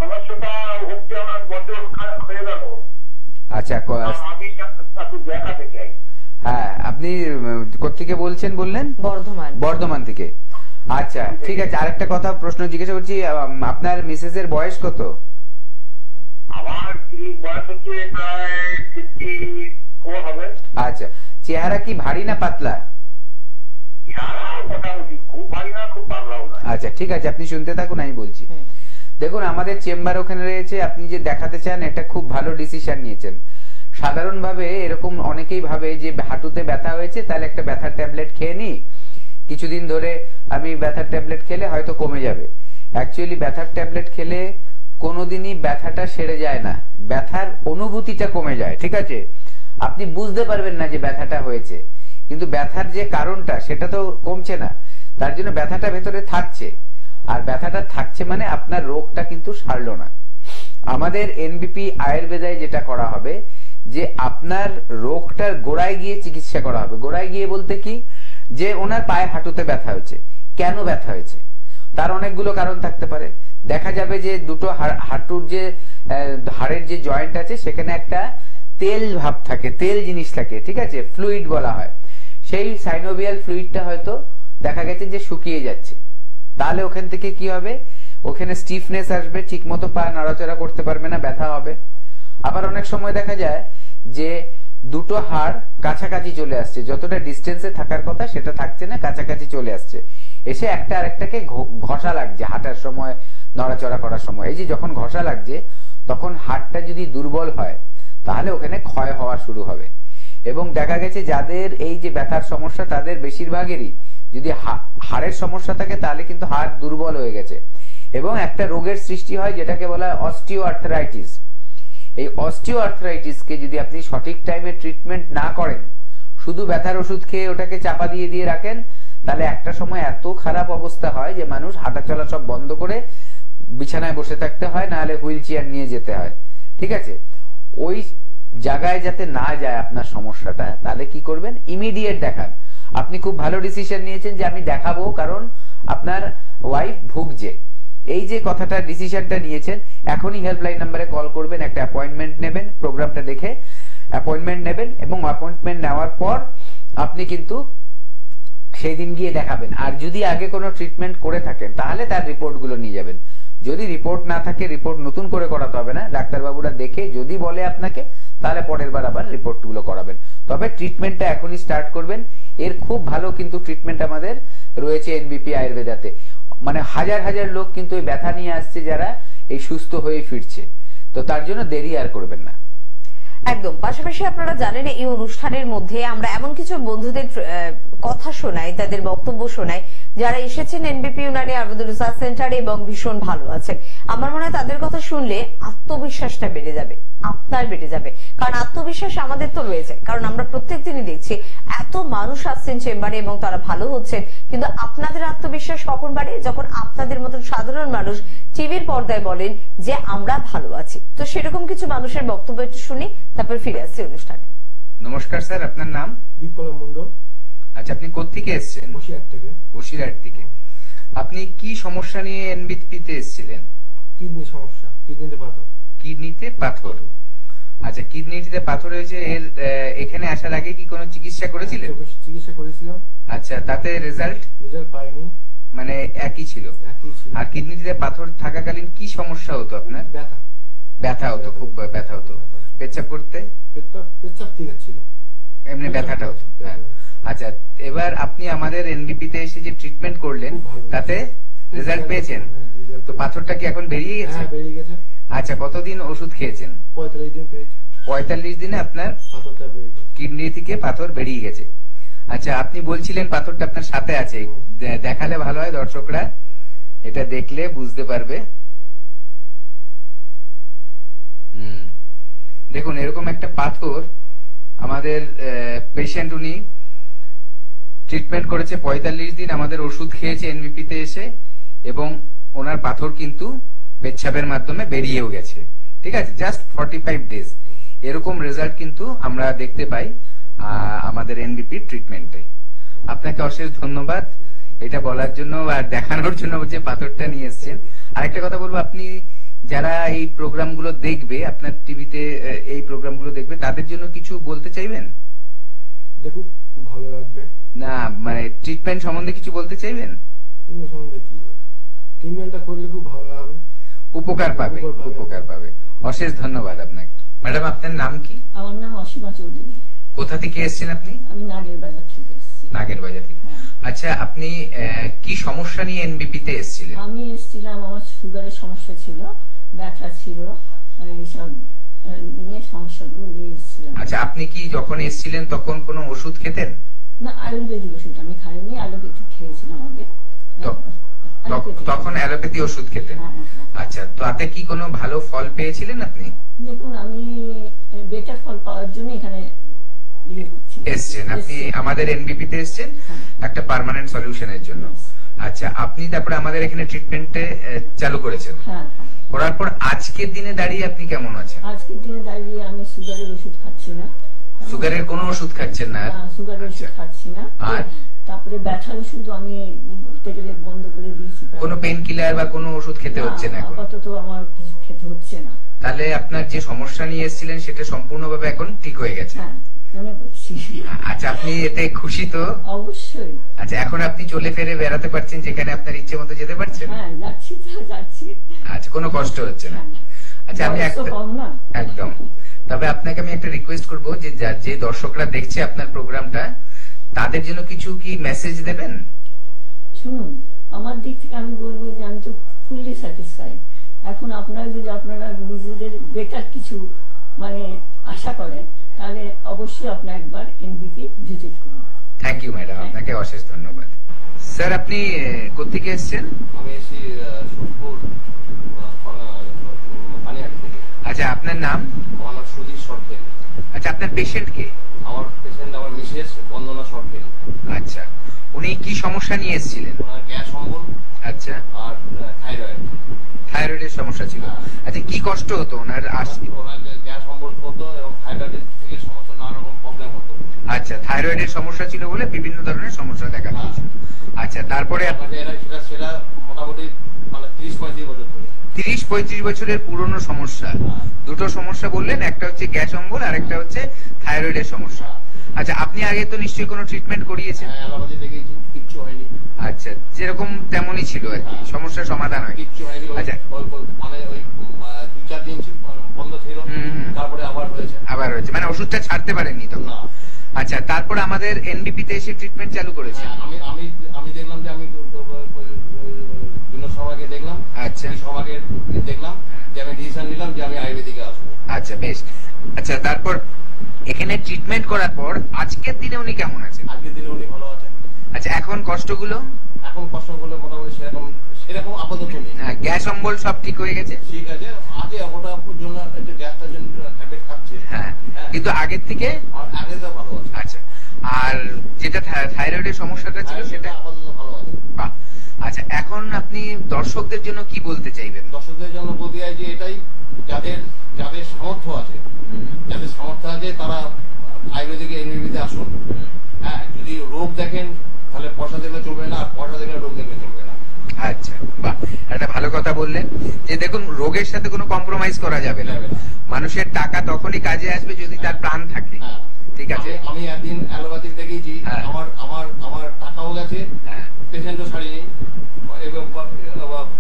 সমস্যাটা হচ্ছে আমার বছর হয়ে গেল। আচ্ছা, আমি একটু দেখাতে চাই। হ্যাঁ, আপনি কোত্থেকে বলছেন বললেন? বর্ধমান থেকে। আচ্ছা, ঠিক আছে। আরেকটা কথা প্রশ্ন জিজ্ঞাসা করছি, আপনার মিসেস এর বয়স কত? আমার বয়স হচ্ছে প্রায় 54 হবে। আচ্ছা, চেহারা কি ভারী না পাতলা? মোটামুটি, খুব ভারী না, খুব পাতলাও না। আচ্ছা, ঠিক আছে, আপনি শুনতে থাকুন, আমি বলছি। দেখুন, আমাদের চেম্বার ওখানে রয়েছে। আপনি যে দেখাতে চান, এটা খুব ভালো ডিসিশন নিয়েছেন। সাধারণভাবে এরকম অনেকেই ভাবে যে হাঁটুতে ব্যথা হয়েছে, তাহলে একটা ব্যথার ট্যাবলেট খেয়ে নি, কিছুদিন ধরে আমি ব্যথার ট্যাবলেট খেলে হয়তো কমে যাবে। অ্যাকচুয়ালি ব্যথার ট্যাবলেট খেলে কোনোদিনই ব্যথাটা সেরে যায় না, ব্যথার অনুভূতিটা কমে যায়। ঠিক আছে, আপনি বুঝতে পারবেন না যে ব্যথাটা হয়েছে, কিন্তু ব্যথার যে কারণটা সেটা তো কমছে না, তার জন্য ব্যথাটা ভেতরে থাকছে। আর ব্যথাটা থাকছে মানে আপনার রোগটা কিন্তু সারলো না। আমাদের এনবিপি আয়ুর্বেদায় যেটা করা হবে, যে আপনার রোগটার গোড়ায় গিয়ে চিকিৎসা করা হবে। গোড়ায় গিয়ে বলতে কি, যে ওনার পায়ে হাঁটুতে ব্যথা হয়েছে, কেন ব্যথা হয়েছে, তার অনেকগুলো কারণ থাকতে পারে। দেখা যাবে যে দুটো হাঁটুর যে হাড়ের যে জয়েন্ট আছে, সেখানে একটা তেল ভাব থাকে, তেল জিনিস থাকে, ঠিক আছে, ফ্লুইড বলা হয়। সেই সাইনোভিয়াল ফ্লুইডটা হয়তো দেখা গেছে যে শুকিয়ে যাচ্ছে, তাহলে ওখান থেকে কি হবে, ওখানে স্টিফনেস আসবে, ঠিক মতো পা নড়াচড়া করতে পারবে না, ব্যথা হবে। আবার অনেক সময় দেখা যায় যে দুটো হাড় কাছাকাছি চলে আসছে, যতটা ডিস্টেন্সে থাকার কথা সেটা থাকছে না, কাছাকাছি চলে আসছে, এসে একটা আরেকটাকে ঘষা লাগছে হাঁটার সময়, নড়াচড়া করার সময়। এই যে যখন ঘষা লাগছে, তখন হাড়টা যদি দুর্বল হয়, তাহলে ওখানে ক্ষয় হওয়া শুরু হবে। এবং দেখা গেছে যাদের এই যে ব্যথার সমস্যা, তাদের বেশিরভাগেরই যদি হাড়ের সমস্যা থাকে, তাহলে কিন্তু হাড় দুর্বল হয়ে গেছে, এবং একটা রোগের সৃষ্টি হয় যেটাকে বলা হয় অস্টিও আর্থ্রাইটিস। এই অস্টিও আর্থ্রাইটিসকে যদি আপনি সঠিক টাইমে ট্রিটমেন্ট না করেন, শুধু ব্যথার ওষুধ খেয়ে ওটাকে চাপা দিয়ে রাখেন, তাহলে একটা সময় এত খারাপ অবস্থা হয় যে মানুষ হাঁটাচলা সব বন্ধ করে বিছানায় বসে থাকতে হয়, নাহলে হুইল চেয়ার নিয়ে যেতে হয়। ঠিক আছে, ওই জায়গায় যাতে না যায় আপনার সমস্যাটা, তাহলে কি করবেন, ইমিডিয়েট দেখান। আপনি খুব ভালো ডিসিশন নিয়েছেন যে আমি দেখাবো, কারণ আপনার ওয়াইফ ভুগছে। এই যে কথাটা ডিসিশনটা নিয়েছেন, এখনই হেল্পলাইন নাম্বারে কল করবেন, একটা অ্যাপয়েন্টমেন্ট নেবেন, প্রোগ্রামটা দেখে অ্যাপয়েন্টমেন্ট নেবেন, এবং অ্যাপয়েন্টমেন্ট নেওয়ার পর আপনি কিন্তু সেই দিন গিয়ে দেখাবেন। আর যদি আগে কোনো ট্রিটমেন্ট করে থাকেন, তাহলে তার রিপোর্ট গুলো নিয়ে যাবেন। যদি রিপোর্ট না থাকে, রিপোর্ট নতুন করে করাতে হবে না, ডাক্তারবাবুরা দেখে যদি বলে আপনাকে, তাহলে পরের বার আবার রিপোর্ট গুলো করাবেন। তবে ট্রিটমেন্টটা এখনই স্টার্ট করবেন। এর খুব ভালো কিন্তু ট্রিটমেন্ট আমাদের রয়েছে এনবিপি আয়ুর্বেদাতে। মানে হাজার হাজার লোক কিন্তু এই ব্যথা নিয়ে আসছে, যারা এই সুস্থ হয়ে ফিরছে। তো তার জন্য দেরি আর করবেন না। একদম। পাশাপাশি আপনারা জানেন, এই অনুষ্ঠানের মধ্যে আমরা এমন কিছু বন্ধুদের কথা শোনাই, তাদের বক্তব্য শোনাই, যারা এসেছেন এনবিপি ইউনানি আয়ুর্বেদ রিসার্চ সেন্টারে এবং ভীষণ ভালো আছে। আমার মনে হয় তাদের কথা শুনলে আত্মবিশ্বাসটা বেড়ে যাবে, আপনার বেড়ে যাবে। কারণ আত্মবিশ্বাস আমাদের তো রয়েছে, কারণ আমরা প্রত্যেকদিনই দেখছি এত মানুষ আসছেন চেম্বারে এবং তারা ভালো হচ্ছেন। কিন্তু আপনাদের আত্মবিশ্বাস কখন বাড়ে, যখন আপনাদের মতন সাধারণ মানুষ টিভির পর্দায় বলেন যে আমরা ভালো আছি। তো সেরকম কিছু মানুষের বক্তব্য একটু শুনি, তারপর ফিরে আসছি অনুষ্ঠানে। নমস্কার স্যার, আপনার নাম? বিপ্লব মন্ডল। আচ্ছা, আপনি কোত্থেকে এসেছেন? বসিরহাট থেকে। বসিরহাট থেকে। আপনি কি সমস্যা নিয়ে এনবিপিতে এসেছিলেন? কিডনি সমস্যা, কিডনিতে পাথর। কিডনিতে পাথর। আচ্ছা, কিডনিতে পাথর হয়েছে। এর এখানে আসার আগে কি কোনো চিকিৎসা করেছিলেন? চিকিৎসা করেছিলাম। আচ্ছা, তাতে রেজাল্ট পাইনি। মানে একই ছিল? একই ছিল। আর কিডনিতে পাথর থাকাকালীন কি সমস্যা হতো আপনার? ব্যথা হতো, খুব ব্যথা হতো। পেচ্ছাপ করতে? পেচ্ছাপ ঠিক ছিল, এমনি ব্যথাটা হতো। হ্যাঁ। আচ্ছা, এবার আপনি আমাদের এনবিপিতে এসে যে ট্রিটমেন্ট করলেন, তাতে রেজাল্ট পেয়েছেন? তো পাথরটা কি এখন বেরিয়ে গেছে? বেরিয়ে গেছে। আচ্ছা, কতদিন ওষুধ খেয়েছেন? 45 দিন পেয়েছি। 45 দিনে আপনার পাথরটা বেরিয়ে গেছে, কিডনি থেকে পাথর বেরিয়ে গেছে। আচ্ছা, আপনি বলছিলেন পাথরটা আপনার সাথে আছে, দেখালে ভালো হয়, দর্শকরা এটা দেখলে বুঝতে পারবে। দেখুন, এরকম একটা পাথর আমাদের পেশেন্ট, উনি ট্রিটমেন্ট করেছে 45 দিন, আমাদের ওষুধ খেয়েছে এনবিপিতে এসে, এবং ওনার পাথর কিন্তু পেচ্ছাপের মাধ্যমে বেরিয়েও গেছে। ঠিক আছে, জাস্ট 45 ডেজ। এরকম রেজাল্ট কিন্তু আমরা দেখতে পাই। আমাদের এনবিপি ট্রিটমেন্টে। আপনাকে অশেষ ধন্যবাদ এটা বলার জন্য আর দেখানোর জন্য যে পাথরটা নিয়ে এসেছেন। আরেকটা কথা বলবো, আপনি যারা এই প্রোগ্রামগুলো দেখবে, আপনার টিভিতে এই প্রোগ্রামগুলো দেখবে, তাদের জন্য কিছু বলতে চাইবেন? দেখুক, খুব ভালো লাগবে। না মানে ট্রিটমেন্ট সম্বন্ধে কিছু বলতে চাইবেন? ট্রিটমেন্ট সম্বন্ধে কি, ট্রিটমেন্টটা করলে খুব ভালো লাগবে, উপকার পাবে, উপকার পাবে। অশেষ ধন্যবাদ আপনাকে। ম্যাডাম আপনার নাম কি? আমার নাম অসীমা চৌধুরী। কোথা থেকে এসেছেন আপনি? আমি নাগের বাজার থেকে এসেছি। নাগের বাজার থেকে। আচ্ছা, আপনি কি সমস্যা নিয়ে এনবিপি তে এসেছিলেন? আমি এসেছিলাম, আমার সুগারের সমস্যা ছিল, ব্যথা ছিল, এইসব নিয়ে সমস্যাগুলো নিয়ে এসেছিলাম। আচ্ছা, আপনি কি যখন এসেছিলেন তখন কোনো ওষুধ খেতেন? না, আয়ুর্বেদিক ওষুধ আমি খাইনি, অ্যালোপ্যাথিক খেয়েছিলাম আগে। তখন অ্যালোপ্যাথি ওষুধ খেতেন? আচ্ছা, তাতে কি কোনো ভালো ফল পেয়েছিলেন আপনি? দেখুন, আমি বেটার ফল পাওয়ার জন্য এখানে এসছেন। আপনি আমাদের এনবিপি তে এসছেন একটা পার্মানেন্ট সলিউশনের জন্য। আচ্ছা, আপনি তারপরে আমাদের এখানে ট্রিটমেন্টে চালু করেছেন। করার পর আজকের দিনে দাঁড়িয়ে আপনি কেমন আছেন? আজকের দিনে দাঁড়িয়ে আমি সুগারের ওষুধ খাচ্ছি না। সুগারের কোনো ওষুধ খাচ্ছেন না? সুগারের ওষুধ খাচ্ছি না। আর তারপরে ব্যথার ওষুধ আমি বন্ধ করে দিয়েছি। কোনো পেন কিলার বা কোনো ওষুধ খেতে হচ্ছে না এখন? আপাতত আমার কিছু খেতে হচ্ছে না। তাহলে আপনার যে সমস্যা নিয়ে এসেছিলেন সেটা সম্পূর্ণভাবে এখন ঠিক হয়ে গেছে? মনে করছি। আচ্ছা, আপনি এতে খুশি তো? অবশ্যই। আচ্ছা, এখন আপনি চলে ফিরে বেড়াতে পারছেন, যেখানে আপনার ইচ্ছে মতো যেতে পারছেন? হ্যাঁ, যাচ্ছি। আচ্ছা, কোনো কষ্ট হচ্ছে না? আচ্ছা, আমি একদম। তবে আপনাকে আমি একটা রিকোয়েস্ট করবো, যে দর্শকরা দেখছে আপনার প্রোগ্রামটা, তাদের জন্য কিছু কি মেসেজ দেবেন? শুনুন, আমার দিক থেকে আমি বলবো যে আমি তো ফুললি স্যাটিসফাইড। এখন আপনারা যদি আপনারা নিজেদের বেটার কিছু মানে আশা করেন, তাহলে অবশ্যই আপনি একবার এনবিপি ভিজিট করুন। থ্যাংক ইউ ম্যাডাম, আপনাকে অশেষ ধন্যবাদ। স্যার, আপনি কোথেকে এসেছেন? আমি এসেছি সোদপুর পানিহাটি থেকে। আচ্ছা, আপনার নাম? আমার নাম সুধীর সরকার। আচ্ছা, আপনার পেশেন্ট কে? আমার পেশেন্ট আমার মিসেস বন্দনা সরকার। আচ্ছা, উনি কি সমস্যা নিয়ে এসেছিলেন? ওনার গ্যাস অম্বল। আচ্ছা, আর থাইরয়েডের সমস্যা ছিল। আচ্ছা, কি কষ্ট হতো ওনার? ওনার গ্যাস অম্বল হতো এবং থাইরয়েড থেকে সমস্ত নানা রকম প্রবলেম হতো। আচ্ছা, থাইরয়েডের সমস্যা ছিল বলে বিভিন্ন ধরনের সমস্যা দেখা দিয়েছিল। আচ্ছা, তারপরে সেটা মোটামুটি মানে 30-35 বছর ধরে। 30-35 বছরের পুরনো সমস্যা। দুটো সমস্যা বললেন, একটা হচ্ছে গ্যাস অম্বল আর একটা হচ্ছে থাইরয়েডের সমস্যা। আচ্ছা, আপনি আগে তো নিশ্চয়ই কোনো ট্রিটমেন্ট করিয়েছেন? হ্যাঁ, অ্যালোপ্যাথি দেখিয়েছি, কিচ্ছু হয়নি। আচ্ছা, যেরকম তেমনই ছিল আর কি, সমস্যার সমাধান হয়? কিচ্ছু হয়নি। আচ্ছা, মানে ওই 2-4 দিন বন্ধ ছিল, তারপরে আবার হয়েছে। মানে ওষুধটা ছাড়তে পারেননি তখন? না। আচ্ছা, তারপরে আমাদের এনবিপি তে এসে ট্রিটমেন্ট চালু করেছে? আমি দেখলাম যে আমি সবাইকে দেখলাম। আচ্ছা, সবাইকে দেখলাম যে আমি ডিসিশন নিলাম যে আমি আয়ুর্বেদিকে আসবো। আচ্ছা, বেশ। আচ্ছা, তারপর এখানে ট্রিটমেন্ট করার পর আজকের দিনে উনি কেমন আছেন? আজকের দিনে উনি ভালো আছেন। আচ্ছা, এখন কষ্টগুলো মোটামুটি সেরকম আপাতত নেই। গ্যাস অম্বল সব ঠিক হয়ে গেছে? ঠিক আছে, আগে ওটার জন্য একটু গ্যাসটার জন্য ট্যাবলেট খাচ্ছে। হ্যাঁ, কিন্তু আগের থেকে আগে তো ভালো আছে। আচ্ছা, আর যেটা থাইরয়েডের সমস্যাটা ছিল সেটা আপাতত ভালো আছে। আচ্ছা, এখন আপনি দর্শকদের জন্য কি বলতে চাইবেন? দর্শকদের জন্য বলতে চাই যে এটাই, যাদের সামর্থ্য আছে তারা আয়ুর্বেদিকে এনবিপিতে আসুন। হ্যাঁ, যদি রোগ দেখেন তাহলে পয়সা দেখলে চলবে না, আর পয়সা দেখলে রোগ দেখলে চলবে না। আচ্ছা, বাহ, একটা ভালো কথা বললেন যে দেখুন, রোগের সাথে কোনো কম্প্রোমাইজ করা যাবে না। মানুষের টাকা তখনই কাজে আসবে যদি তার প্রাণ থাকে। ঠিক আছে, আমি একদিন অ্যালোপ্যাথি দেখিয়েছি, আমার টাকাও গেছে, পেশেন্টও ছাড়িনি,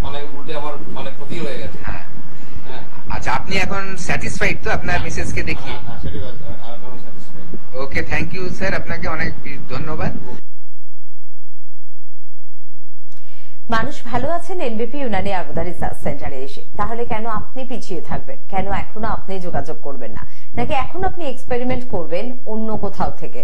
মানে উল্টে আমার মানে ক্ষতি হয়ে গেছে। আচ্ছা, আপনি এখন স্যাটিসফাইড তো আপনার মিসেস কে দেখিয়ে? ওকে, থ্যাংক ইউ স্যার, আপনাকে অনেক ধন্যবাদ। মানুষ ভালো আছেন এনবিপি ইউনানি আয়ুর্বেদা রিসার্চ সেন্টারে এসে, তাহলে কেন আপনি পিছিয়ে থাকবেন? কেন এখনো আপনি যোগাযোগ করবেন না? নাকি এখন আপনি এক্সপেরিমেন্ট করবেন অন্য কোথাও থেকে?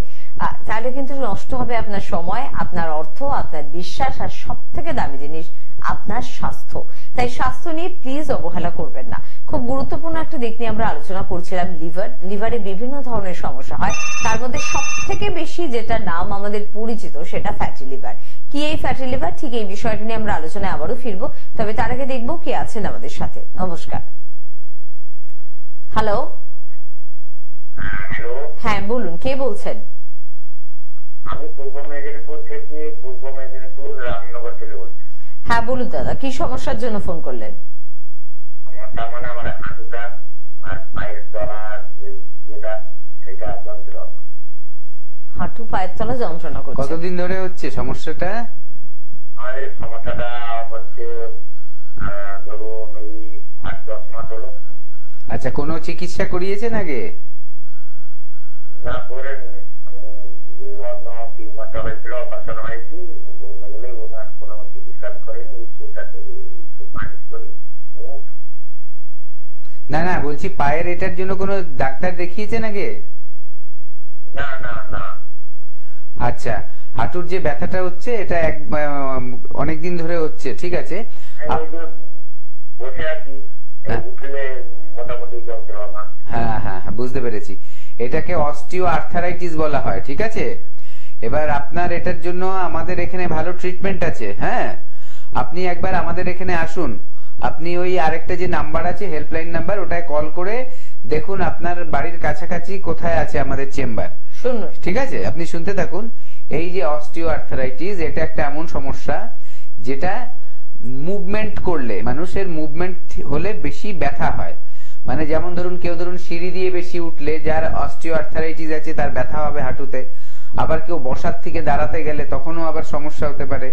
তাহলে কিন্তু নষ্ট হবে আপনার সময়, আপনার অর্থ, আপনার বিশ্বাস, আর সব থেকে দামি জিনিস আপনার স্বাস্থ্য। তাই স্বাস্থ্য নিয়ে প্লিজ অবহেলা করবেন না। খুব গুরুত্বপূর্ণ একটা দিক নিয়ে আমরা আলোচনা করছিলাম, লিভারে বিভিন্ন ধরনের সমস্যা হয়, তার মধ্যে সব থেকে বেশি যেটা নাম আমাদের পরিচিত সেটা ফ্যাটি লিভার। কি এই ফ্যাটি লিভার, ঠিক এই বিষয়টা নিয়ে আমরা আলোচনায় আবারও ফিরবো। তবে তার আগে দেখবো কে আছেন আমাদের সাথে। নমস্কার। হ্যালো হ্যালো, হ্যাঁ বলুন, কে বলছেন? আমি পূর্ব মেদিনীপুর থেকে, পূর্ব মেদিনীপুর রামনগর থেকে বলছি। হ্যাঁ বলুন দাদা, কি সমস্যার জন্য ফোন করলেন? আমার তার মানে আমার হাঁটুটা আর পায়ের তলা যেটা সেটা যন্ত্রণা। হাঁটু পায়ের তলা যন্ত্রণা করছে। কতদিন ধরে হচ্ছে সমস্যাটা? আমার এই সমস্যাটা হচ্ছে ধরুন এই 8-10 মাস হলো। আচ্ছা, কোনো চিকিৎসা করিয়েছেন আগে? না করেননি, আমি অন্য টিউমারটা হয়েছিল, অপারেশন হয়েছি, বলতে গেলে ওনার কোনো চিকিৎসা করেনি। এই সুটাতে মালিশ করি মুখ। না না, বলছি পায়ের এটার জন্য কোনো ডাক্তার দেখিয়েছেন আগে? না না না। আচ্ছা, হাঁটুর যে ব্যথাটা হচ্ছে এটা অনেকদিন ধরে হচ্ছে, ঠিক আছে। এই যে বসে আছি, উঠলে মোটামুটি যন্ত্রণা। হ্যাঁ হ্যাঁ হ্যাঁ, বুঝতে পেরেছি। এটাকে অস্টিও আর্থারাইটিস বলা হয়, ঠিক আছে। এবার আপনার এটার জন্য আমাদের এখানে ভালো ট্রিটমেন্ট আছে। হ্যাঁ, আপনি একবার আমাদের এখানে আসুন। আপনি ওই আরেকটা যে নাম্বার আছে, হেল্পলাইন নাম্বার, ওটায় কল করে দেখুন আপনার বাড়ির কাছাকাছি কোথায় আছে আমাদের চেম্বার। শুনুন, ঠিক আছে, আপনি শুনতে থাকুন। এই যে অস্টিও আর্থারাইটিস, এটা একটা এমন সমস্যা যেটা মুভমেন্ট করলে, মানুষের মুভমেন্ট হলে বেশি ব্যথা হয়। মানে যেমন ধরুন কেউ ধরুন সিঁড়ি দিয়ে বেশি উঠলে, যার অস্টিও আর্থারাইটিস আছে তার ব্যথা হবে হাঁটুতে। আবার কেউ বসার থেকে দাঁড়াতে গেলে তখনও আবার সমস্যা হতে পারে।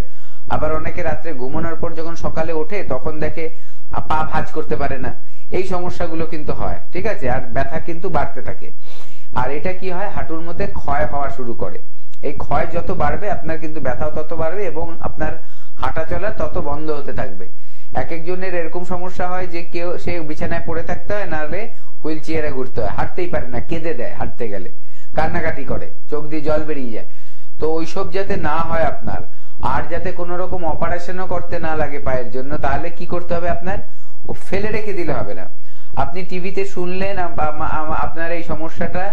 আবার অনেকে রাত্রে ঘুমানোর পর যখন সকালে ওঠে তখন দেখে পা ভাঁজ করতে পারে না। এই সমস্যাগুলো কিন্তু হয়, ঠিক আছে। আর ব্যথা কিন্তু বাড়তে থাকে। আর এটা কি হয়, হাঁটুর মধ্যে ক্ষয় হওয়া শুরু করে। এই ক্ষয় যত বাড়বে আপনার কিন্তু ব্যথাও তত বাড়বে এবং আপনার হাঁটা চলা তত বন্ধ হতে থাকবে। এক একজনের এরকম সমস্যা হয় যে কেউ সে বিছানায় পড়ে থাকতে হয়, নাহলে হুইল চেয়ারে ঘুরতে হয়, হাঁটতেই পারে না, কেঁদে দেয় হাঁটতে গেলে, কান্নাকাটি করে, চোখ দিয়ে জল বেরিয়ে যায়। তো ওইসব যাতে না হয় আপনার, আর যাতে কোন রকম অপারেশনও করতে না লাগে পায়ের জন্য, তাহলে কি করতে হবে আপনার, ও ফেলে রেখে দিলে হবে না। আপনি টিভিতে শুনলেন আপনার এই সমস্যাটা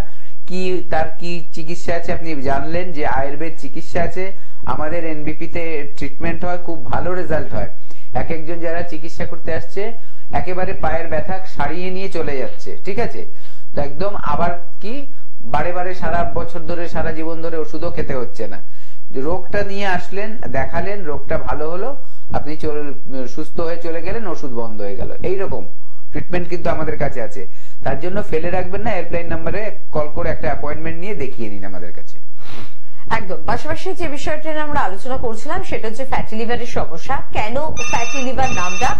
কি, তার কি চিকিৎসা আছে আপনি জানলেন যে আয়ুর্বেদ চিকিৎসা আছে, আমাদের এনবিপি তে ট্রিটমেন্ট হয়, খুব ভালো রেজাল্ট হয়। এক একজন যারা চিকিৎসা করতে আসছে একেবারে পায়ের ব্যথা সারিয়ে নিয়ে চলে যাচ্ছে, ঠিক আছে। তো একদম আবার কি বারে বারে সারা বছর ধরে, সারা জীবন ধরে ওষুধও খেতে হচ্ছে না। রোগটা নিয়ে আসলেন, দেখালেন, রোগটা ভালো হলো, আপনি সুস্থ হয়ে চলে গেলেন, ওষুধ বন্ধ হয়ে গেল। এইরকম ট্রিটমেন্ট কিন্তু আমাদের কাছে আছে। তার জন্য ফেলে রাখবেন না, হেল্পলাইন নাম্বারে কল করে একটা অ্যাপয়েন্টমেন্ট নিয়ে দেখিয়ে নিন আমাদের কাছে। একদম। পাশাপাশি যে বিষয়টা নিয়ে আমরা আলোচনা করছিলাম সেটা হচ্ছে ফ্যাটি লিভারের সমস্যা। কেন ফ্যাটি লিভার নামটা,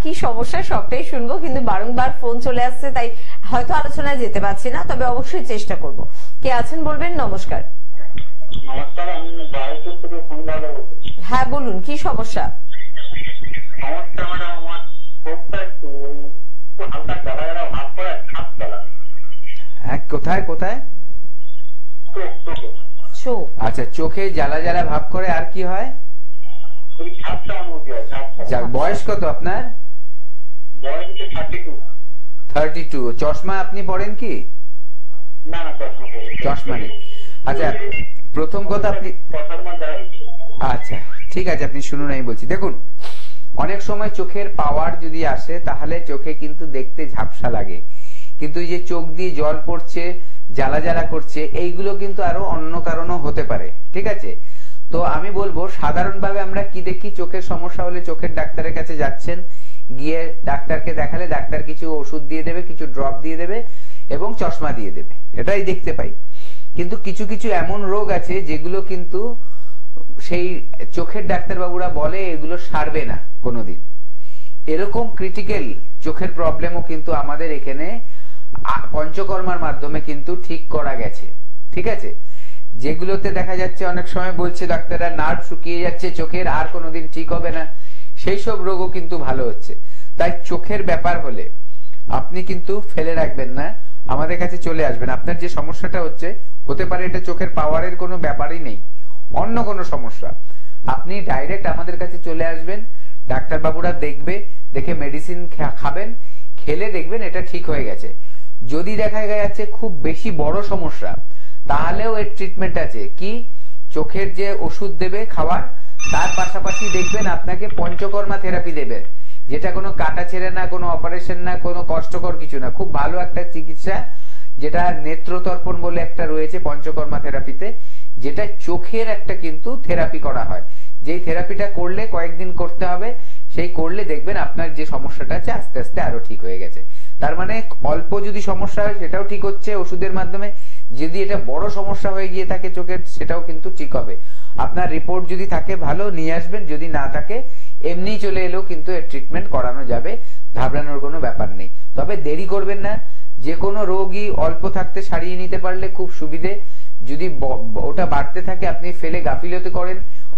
কি সমস্যা, সবটাই শুনবো, কিন্তু বারংবার ফোন চলে আসছে, তাই হয়তো আলোচনায় যেতে পারছি না, তবে অবশ্যই চেষ্টা করব। কে আছেন বলবেন? নমস্কার। নমস্কার, আমি বায়ুপুর থেকে ফোন বলছি। হ্যাঁ বলুন, কি সমস্যা? সমস্যা মানে আমার চোখটা একটু হালকা জ্বালা জ্বালা ভাব করে, ছাপ জ্বালা। হ্যাঁ, কোথায় কোথায়? চোখ। আচ্ছা, চোখে জ্বালা জ্বালা ভাব করে, আর কি হয়? বয়স কত আপনার? 32। চশমা আপনি পড়েন কি? চশমা নেই। আচ্ছা, প্রথম কথা আপনি, আচ্ছা ঠিক আছে, আপনি শুনুন, আমি বলছি। দেখুন, অনেক সময় চোখের পাওয়ার যদি আসে তাহলে চোখে কিন্তু দেখতে ঝাপসা লাগে, কিন্তু এই যে চোখ দিয়ে জল পড়ছে, জ্বালা জ্বালা করছে, এইগুলো কিন্তু আরো অন্য কারণও হতে পারে, ঠিক আছে। তো আমি বলবো, সাধারণভাবে আমরা কি দেখি, চোখের সমস্যা হলে চোখের ডাক্তারের কাছে যাচ্ছেন, গিয়ে ডাক্তারকে দেখালে ডাক্তার কিছু ওষুধ দিয়ে দেবে, কিছু ড্রপ দিয়ে দেবে এবং চশমা দিয়ে দেবে, এটাই দেখতে পাই। কিন্তু কিছু কিছু এমন রোগ আছে যেগুলো কিন্তু সেই চোখের ডাক্তারবাবুরা বলে এগুলো সারবে না কোনোদিন। এরকম ক্রিটিক্যাল চোখের প্রবলেমও কিন্তু আমাদের এখানে পঞ্চকর্মার মাধ্যমে কিন্তু ঠিক করা গেছে, ঠিক আছে। যেগুলোতে দেখা যাচ্ছে অনেক সময় বলছে ডাক্তাররা নার্ভ শুকিয়ে যাচ্ছে চোখের, আর কোনোদিন ঠিক হবে না, সেই সব রোগও কিন্তু ভালো হচ্ছে। তাই চোখের ব্যাপার হলে আপনি কিন্তু ফেলে রাখবেন না, আমাদের কাছে চলে আসবেন। আপনার যে সমস্যাটা হচ্ছে, হতে পারে এটা চোখের পাওয়ারের কোনো ব্যাপারই নেই, অন্য কোনো সমস্যা, আপনি ডাইরেক্ট আমাদের কাছে চলে আসবেন, ডাক্তারবাবুরা দেখবে, দেখে মেডিসিন খাবেন, খেলে দেখবেন এটা ঠিক হয়ে গেছে। যদি দেখা যাচ্ছে খুব বেশি বড় সমস্যা, তাহলেও এর ট্রিটমেন্ট আছে। কি, চোখের যে ওষুধ দেবে খাওয়ার, তার পাশাপাশি দেখবেন আপনাকে পঞ্চকর্মা থেরাপি দেবে, যেটা কোনো কাটা ছেড়ে না, কোনো অপারেশন না, কোনো কষ্টকর কিছু না, খুব ভালো একটা চিকিৎসা, যেটা নেত্রতর্পণ বলে একটা রয়েছে পঞ্চকর্মা থেরাপিতে, যেটা চোখের একটা কিন্তু থেরাপি করা হয়। যেই থেরাপিটা করলে কয়েকদিন করতে হবে, সেই করলে দেখবেন আপনার যে সমস্যাটা আছে আস্তে আস্তে আরো ঠিক হয়ে গেছে। তার মানে অল্প যদি সমস্যা হয় সেটাও ঠিক হচ্ছে ওষুধের মাধ্যমে, যদি এটা বড় সমস্যা হয়ে গিয়ে থাকে চোখের, সেটাও কিন্তু ঠিক হবে। আপনার রিপোর্ট যদি থাকে ভালো নিয়ে আসবেন, যদি না থাকে এমনি চলে এলেও কিন্তু এর ট্রিটমেন্ট করানো যাবে, ঘাবড়ানোর কোনো ব্যাপার নেই। তবে দেরি করবেন না, যে কোনো রোগই অল্প থাকতে সারিয়ে নিতে পারলে খুব সুবিধে। যদি ওটা বাড়তে থাকে আপনি ফেলে গাফিলতি করেন,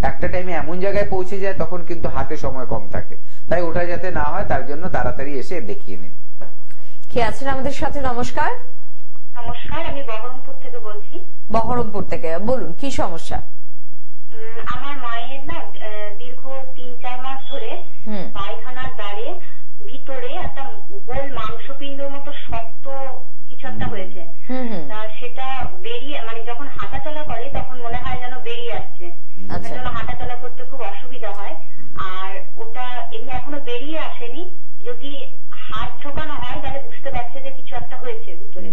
একটা টাইমে এমন জায়গায় পৌঁছে যায় তখন কিন্তু হাতে সময় কম থাকে। তাই ওটা যাতে না হয় তার জন্য তাড়াতাড়ি এসে দেখিয়ে নিন। কে আছেন আমাদের সাথে? নমস্কার। নমস্কার, আমি বহরমপুর থেকে বলছি। বহরমপুর থেকে বলুন, কি সমস্যা? আমার মায়ের না দীর্ঘ 3-4 মাস ধরে পায়খানার দ্বারে ভিতরে একটা গোল মাংসপিণ্ডের মতো শক্ত কিছু একটা হয়েছে। সেটা বেরিয়ে, মানে যখন হাঁটাচলা করে তখন মনে হয় যেন বেরিয়ে আসছে, জন্য হাঁটাচলা করতে খুব অসুবিধা হয়। আর ওটা এমনি এখনো বেরিয়ে আসেনি, যদি হাত ঢোকানো হয় তাহলে বুঝতে পারছে যে কিছু একটা হয়েছে ভিতরে।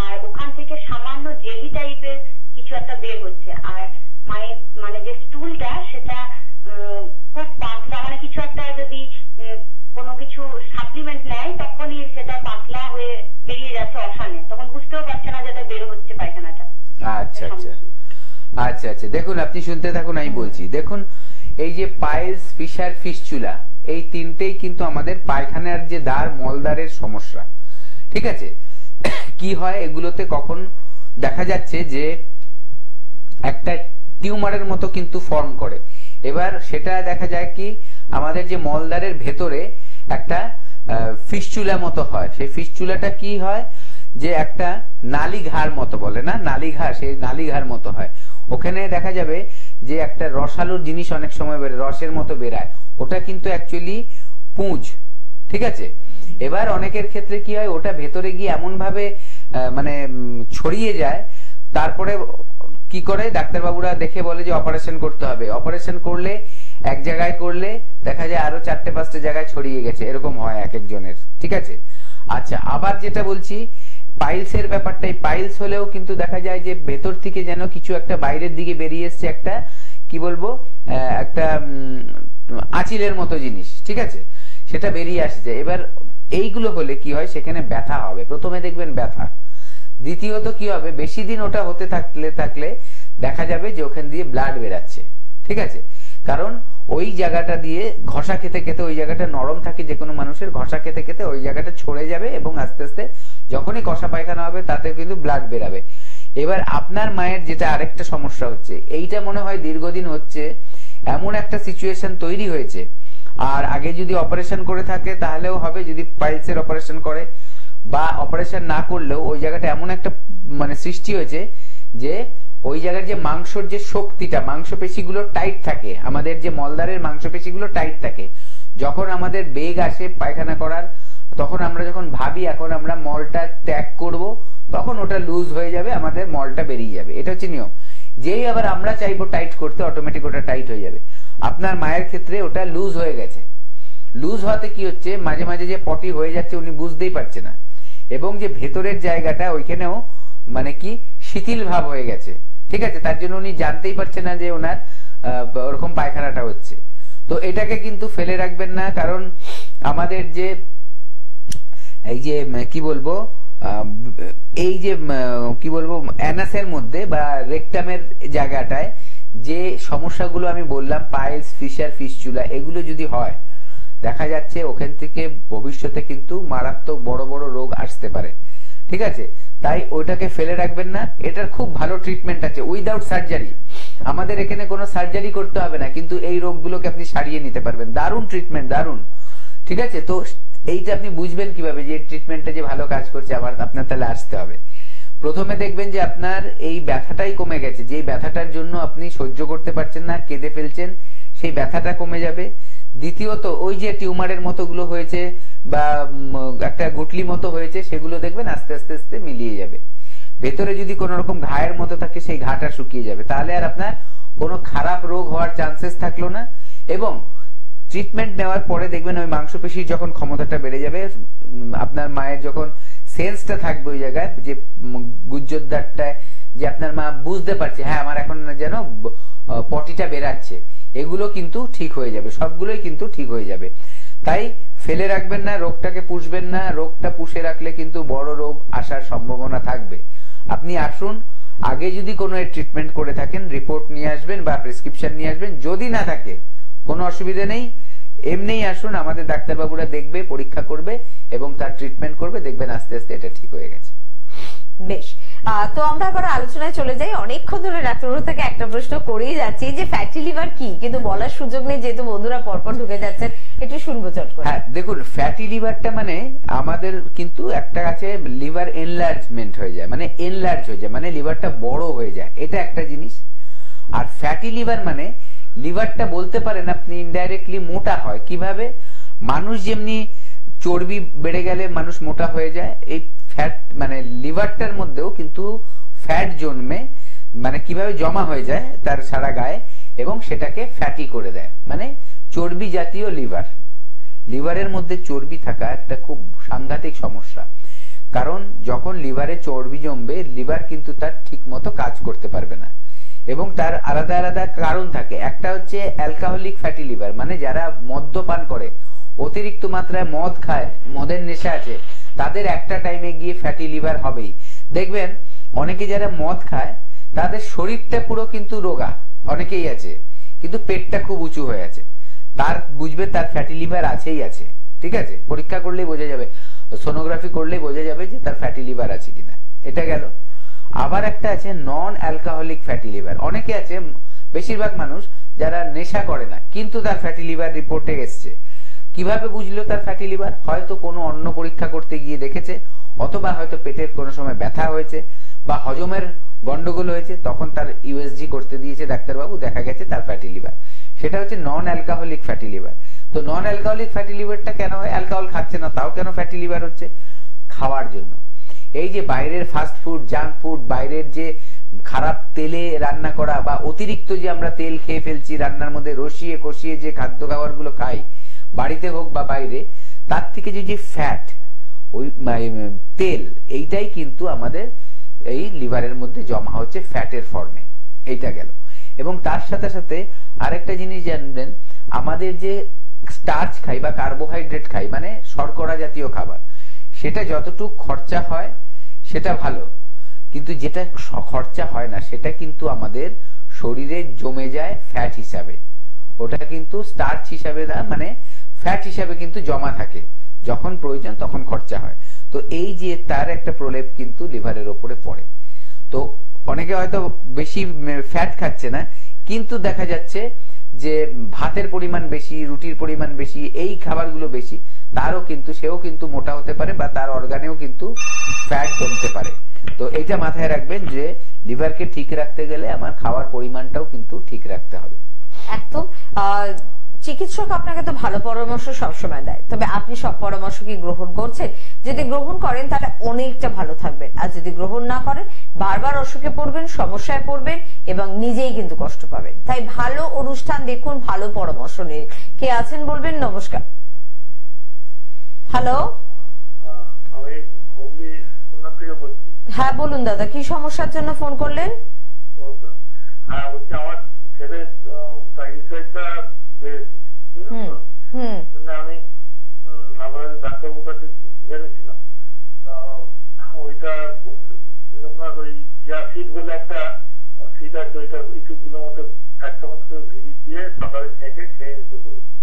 আর ওখান থেকে সামান্য জেলি টাইপের কিছু একটা বের হচ্ছে। আর মায়ের মানে যে স্টুলটা সেটা খুব পাতলা, মানে কিছু একটা যদি কোনো কিছু সাপ্লিমেন্ট নেয় তখনই সেটা পাতলা হয়ে বেরিয়ে যাচ্ছে অশানে, তখন বুঝতেও পারছে না যেটা বের হচ্ছে পায়খানাটা। আচ্ছা আচ্ছা আচ্ছা আচ্ছা, দেখুন আপনি শুনতে থাকুন, আমি বলছি। দেখুন এই যে পাইলস, ফিশার, ফিস্চুলা, এই তিনটেই কিন্তু আমাদের পায়খানার যে দ্বার, মলদ্বারের সমস্যা। ঠিক আছে, কি হয় এগুলোতে কখন দেখা যাচ্ছে যে একটা টিউমারের মতো কিন্তু ফর্ম করে। এবার সেটা দেখা যায় কি আমাদের যে মলদ্বারের ভেতরে একটা ফিস্চুলা মতো হয়। সেই ফিস্চুলাটা কি হয় যে একটা নালীঘার মতো, বলে না নালীঘার, সেই নালীঘার মতো হয়। ওখানে দেখা যাবে যে একটা রসালোর জিনিস অনেক সময় বেরোয়, রসের মতো বেরায়, ওটা কিন্তু অ্যাকচুয়ালি পুঁজ। ঠিক আছে, এবার অনেকের ক্ষেত্রে কি হয়, ওটা ভেতরে গিয়ে এমন ভাবে মানে ছড়িয়ে যায়, তারপরে কি করে ডাক্তারবাবুরা দেখে বলে যে অপারেশন করতে হবে। অপারেশন করলে এক জায়গায় করলে দেখা যায় আরো 4-5টা জায়গায় ছড়িয়ে গেছে, এরকম হয় এক একজনের। ঠিক আছে, আচ্ছা আবার যেটা বলছি পাইলসের ব্যাপারটাই, পাইলস হলেও কিন্তু দেখা যায় যে ভেতর থেকে যেন কিছু একটা বাইরের দিকে বেরিয়ে এসছে, একটা কি বলবো একটা আঁচিলের মতো জিনিস। ঠিক আছে, সেটা বেরিয়ে আসছে। এবার এইগুলো হলে কি হয়, সেখানে ব্যথা হবে, প্রথমে দেখবেন ব্যথা। দ্বিতীয়ত কি হবে, বেশি দিন ওটা হতে থাকলে দেখা যাবে যে ওখান দিয়ে ব্লাড বেরাচ্ছে। ঠিক আছে, কারণ ওই জায়গাটা দিয়ে ঘষা খেতে খেতে, ওই জায়গাটা নরম থাকে যে কোনো মানুষের, ঘষা খেতে খেতে ওই জায়গাটা ছড়ে যাবে এবং আস্তে আস্তে যখনই কষা পায়খানা হবে তাতে কিন্তু ব্লাড বেরাবে। এবার আপনার মায়ের যেটা আরেকটা সমস্যা হচ্ছে, এইটা মনে হয় দীর্ঘদিন হচ্ছে, এমন একটা সিচুয়েশন তৈরি হয়েছে। আর আগে যদি অপারেশন করে থাকে তাহলেও হবে, যদি পাইলসের অপারেশন করে বা অপারেশন না করলেও ওই জায়গাটা এমন একটা মানে সৃষ্টি হয়েছে যে ওই জায়গার যে মাংসর যে শক্তিটা, মাংসপেশিগুলো টাইট থাকে, আমাদের যে মলদ্বারের মাংসপেশিগুলো টাইট থাকে। যখন আমাদের বেগ আসে পায়খানা করার, তখন আমরা যখন ভাবি এখন আমরা মলটা ত্যাগ করব, তখন ওটা লুজ হয়ে যাবে, আমাদের মলটা বেরিয়ে যাবে। এটা হচ্ছে নিয়ম। যেই আবার আমরা চাইবো টাইট করতে, অটোমেটিক ওটা টাইট হয়ে যাবে। আপনার মায়ের ক্ষেত্রে ওটা লুজ হয়ে গেছে। লুজ হওয়াতে কি হচ্ছে, মাঝে মাঝে যে পটি হয়ে যাচ্ছে উনি বুঝতেই পারছে না, এবং যে ভেতরের জায়গাটা ওইখানেও মানে কি শিথিল ভাব হয়ে গেছে। ঠিক আছে, তার জন্য উনি জানতেই পারছে না যে ওনার ওরকম পায়খানাটা হচ্ছে। তো এটাকে কিন্তু ফেলে রাখবেন না, কারণ আমাদের যে এই যে কি বলবো এই যে কি বলবো অ্যানাসের মধ্যে বা রেকটামের জায়গাটায় যে সমস্যাগুলো আমি বললাম, পাইলস, ফিশার, ফিস্চুলা, এগুলো যদি হয় দেখা যাচ্ছে ওখান থেকে ভবিষ্যতে কিন্তু মারাত্মক বড় বড় রোগ আসতে পারে। ঠিক আছে, তাই ওইটাকে ফেলে রাখবেন না। এটার খুব ভালো ট্রিটমেন্ট আছে উইদাউট সার্জারি। আমাদের এখানে কোনো সার্জারি করতে হবে না, কিন্তু এই রোগগুলোকে আপনি সারিয়ে নিতে পারবেন। দারুণ ট্রিটমেন্ট, দারুণ। ঠিক আছে, তো এইটা আপনি বুঝবেন কিভাবে যে ট্রিটমেন্টটা যে ভালো কাজ করছে, আপনার তাহলে আসতে হবে। প্রথমে দেখবেন যে আপনার এই ব্যথাটাই কমে গেছে, যে ব্যথাটার জন্য আপনি সহ্য করতে পারছেন না, কেঁদে ফেলছেন, সেই ব্যথাটা কমে যাবে। দ্বিতীয়ত ওই যে টিউমারের মতো গুলো হয়েছে বা একটা গুটলি মতো হয়েছে, সেগুলো দেখবেন আস্তে আস্তে আস্তে মিলিয়ে যাবে। ভেতরে যদি কোন রকম ঘায়ের মতো থাকে, সেই ঘাটা শুকিয়ে যাবে। তাহলে আর আপনার কোনো খারাপ রোগ হওয়ার চান্সেস থাকলো না। এবং ট্রিটমেন্ট নেওয়ার পরে দেখবেন ওই মাংসপেশির যখন ক্ষমতাটা বেড়ে যাবে, আপনার মায়ের যখন সেন্সটা থাকবে ওই জায়গায়, যে গুজ্জরদারটায় যে আপনার মা বুঝতে পারছে হ্যাঁ আমার এখন যেন পটিটা বেরাচ্ছে, এগুলো কিন্তু ঠিক হয়ে যাবে, সবগুলোই কিন্তু ঠিক হয়ে যাবে। তাই ফেলে রাখবেন না, রোগটাকে পুষবেন না, রোগটা পুষে রাখলে কিন্তু বড় রোগ আসার সম্ভাবনা থাকবে। আপনি আসুন, আগে যদি কোনো ট্রিটমেন্ট করে থাকেন রিপোর্ট নিয়ে আসবেন বা প্রেসক্রিপশন নিয়ে আসবেন, যদি না থাকে কোনো অসুবিধা নেই, এমনিই আসুন, আমাদের ডাক্তারবাবুরা দেখবে, পরীক্ষা করবে এবং তার ট্রিটমেন্ট করবে, দেখবেন আস্তে আস্তে এটা ঠিক হয়ে গেছে। বেশ, তো আমরা আবার আলোচনায় চলে যাই। অনেকক্ষণ ধরে ডাক্তারবাবু থেকে একটা প্রশ্ন করেই যাচ্ছি যে ফ্যাটি লিভার কি, কিন্তু বলার সুযোগ নেই যেহেতু বন্ধুরা পরপর ঢুকে যাচ্ছেন, একটু শুনবো চট করে। হ্যাঁ দেখুন, ফ্যাটি লিভারটা মানে আমাদের কিন্তু একটা আছে লিভার এনলার্জমেন্ট হয়ে যায়, মানে এনলার্জ হয়ে যায়, মানে লিভারটা বড় হয়ে যায়, এটা একটা জিনিস। আর ফ্যাটি লিভার মানে লিভারটা বলতে পারেন আপনি ইনডাইরেক্টলি মোটা হয়। কিভাবে? মানুষ যেমনি চর্বি বেড়ে গেলে মানুষ মোটা হয়ে যায়, এই ফ্যাট মানে লিভারটার মধ্যেও কিন্তু ফ্যাট জন্মে, মানে কিভাবে জমা হয়ে যায় তার সারা গায়ে এবং সেটাকে ফ্যাটি করে দেয়, মানে চর্বি জাতীয় লিভার। লিভারের মধ্যে চর্বি থাকা একটা খুব সাংঘাতিক সমস্যা, কারণ যখন লিভারে চর্বি জমবে লিভার কিন্তু তার ঠিক মতো কাজ করতে পারবে না এবং তার আলাদা আলাদা কারণ থাকে। একটা হচ্ছে অ্যালকোহলিক ফ্যাটি লিভার, মানে যারা মদ্যপান করে, অতিরিক্ত মাত্রায় মদ খায়, মদের নেশা আছে, তাদের একটা টাইমে গিয়ে ফ্যাটি লিভার হবেই। দেখবেন অনেকে যারা মদ খায় তাদের শরীরটা পুরো কিন্তু রোগা, অনেকেই আছে, কিন্তু পেটটা খুব উঁচু হয়ে আছে, তার বুঝবে তার ফ্যাটি লিভার আছেই আছে। ঠিক আছে, পরীক্ষা করলেই বোঝা যাবে, সোনোগ্রাফি করলেই বোঝা যাবে যে তার ফ্যাটি লিভার আছে কিনা। এটা গেল। আবার একটা আছে নন অ্যালকোহলিক ফ্যাটি লিভার। অনেকে আছে, বেশিরভাগ মানুষ যারা নেশা করে না কিন্তু তার ফ্যাটি লিভার রিপোর্টে এসছে। কিভাবে বুঝলো তার ফ্যাটি লিভার? হয়তো কোনো অন্য পরীক্ষা করতে গিয়ে দেখেছে, অথবা হয়তো পেটের কোনো সময় ব্যথা হয়েছে বা হজমের গন্ডগোল হয়েছে, তখন তার ইউএসজি করতে দিয়েছে ডাক্তারবাবু, দেখা গেছে তার ফ্যাটি লিভার। সেটা হচ্ছে নন অ্যালকোহলিক ফ্যাটি লিভার। তো নন অ্যালকোহলিক ফ্যাটি লিভারটা কেন হয়? অ্যালকোহল খাচ্ছে না তাও কেন ফ্যাটি লিভার হচ্ছে? খাওয়ার জন্য। এই যে বাইরের ফাস্ট ফুড, জাঙ্ক ফুড, বাইরের যে খারাপ তেলে রান্না করা বা অতিরিক্ত যে আমরা তেল খেয়ে ফেলছি, রান্নার মধ্যে রসিয়ে কষিয়ে যে খাদ্য খাবার গুলো খাই, বাড়িতে হোক বা বাইরে, তার থেকে যে ফ্যাট, ওই তেল, এইটাই কিন্তু আমাদের এই লিভারের মধ্যে জমা হচ্ছে ফ্যাটের ফর্মে। এইটা গেল। এবং তার সাথে সাথে আরেকটা জিনিস জানবেন, আমাদের যে স্টার্চ খাই বা কার্বোহাইড্রেট খাই, মানে শর্করা জাতীয় খাবার, সেটা যতটুকু খরচা হয় সেটা ভালো, কিন্তু যেটা খরচা হয় না সেটা কিন্তু আমাদের শরীরে জমে যায় ফ্যাট হিসাবে। ওটা কিন্তু স্টার্চ হিসাবে না, মানে ফ্যাট হিসাবে কিন্তু জমা থাকে, যখন প্রয়োজন তখন খরচা হয়। তো এই যে তার একটা প্রলেপ কিন্তু লিভারের ওপরে পড়ে। তো অনেকে হয়তো বেশি ফ্যাট খাচ্ছে না, কিন্তু দেখা যাচ্ছে যে ভাতের পরিমাণ বেশি, রুটির পরিমাণ বেশি, এই খাবারগুলো বেশি, তারও কিন্তু সেও কিন্তু মোটা হতে পারে বা তার অর্গানেও কিন্তু ফ্যাট জমতে পারে। তো এইটা মাথায় রাখবেন যে লিভারকে ঠিক রাখতে গেলে আমার খাওয়ার পরিমাণটাও কিন্তু ঠিক রাখতে হবে। একদম। চিকিৎসক আপনাকে তো ভালো পরামর্শ সবসময় দেয়, তবে আপনি সব পরামর্শ কি গ্রহণ করছেন? যদি গ্রহণ করেন তাহলে অনেকটা ভালো থাকবেন, আর যদি গ্রহণ না করেন বারবার অসুখে পড়বেন, সমস্যায় পড়বেন এবং নিজেই কিন্তু কষ্ট পাবেন। তাই ভালো অনুষ্ঠান দেখুন, ভালো পরামর্শ নিন। কে আছেন বলবেন? নমস্কার। হ্যালো, আমি হুগলি খুলনা থেকে বলছি। হ্যাঁ বলুন দাদা, কি সমস্যার জন্য ফোন করলেন? হ্যাঁ বলছি, আমার ছেলে ট্রাইগ্লিসারাইডটা বেড়েছে, আমি আবার ডাক্তারবাবুর কাছে জেনেছিলাম। ওইটা আপনার ওই চিয়া সিড বলে একটা সিড আছে, ওইটা ইস্যুগুলোর মতো এক চামচ করে ভিজিয়ে দিয়ে সকালে থেকে খেয়ে নিতে বলেছি।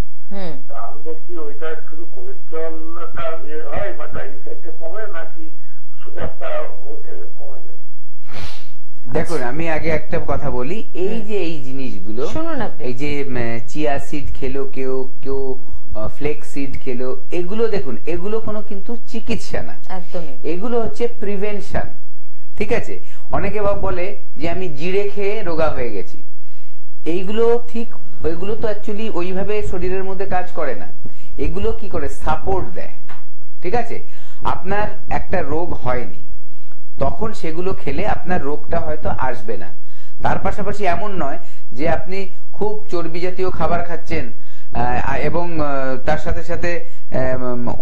আমি বলছি ওইটা শুধু কোলেস্ট্রলটা হয় বা ট্রাইগ্লিসারাইডটা কমে নাকি সুগারটা কমে যায়? দেখুন, আমি আগে একটা কথা বলি, এই যে এই জিনিসগুলো, এই যে চিয়া সিড খেলো কেউ, কেউ ফ্লেক্স সিড খেলো, এগুলো দেখুন, এগুলো কোনো কিন্তু চিকিৎসা না, এগুলো হচ্ছে প্রিভেনশন। ঠিক আছে, অনেকে বলে যে আমি জিরে খেয়ে রোগা হয়ে গেছি, এইগুলো ঠিক, এগুলো তো অ্যাকচুয়ালি ওইভাবে শরীরের মধ্যে কাজ করে না, এগুলো কি করে সাপোর্ট দেয়। ঠিক আছে, আপনার একটা রোগ হয়নি, তখন সেগুলো খেলে আপনার রোগটা হয়তো আসবে না। তার পাশাপাশি এমন নয় যে আপনি খুব চর্বি জাতীয় খাবার খাচ্ছেন এবং তার সাথে সাথে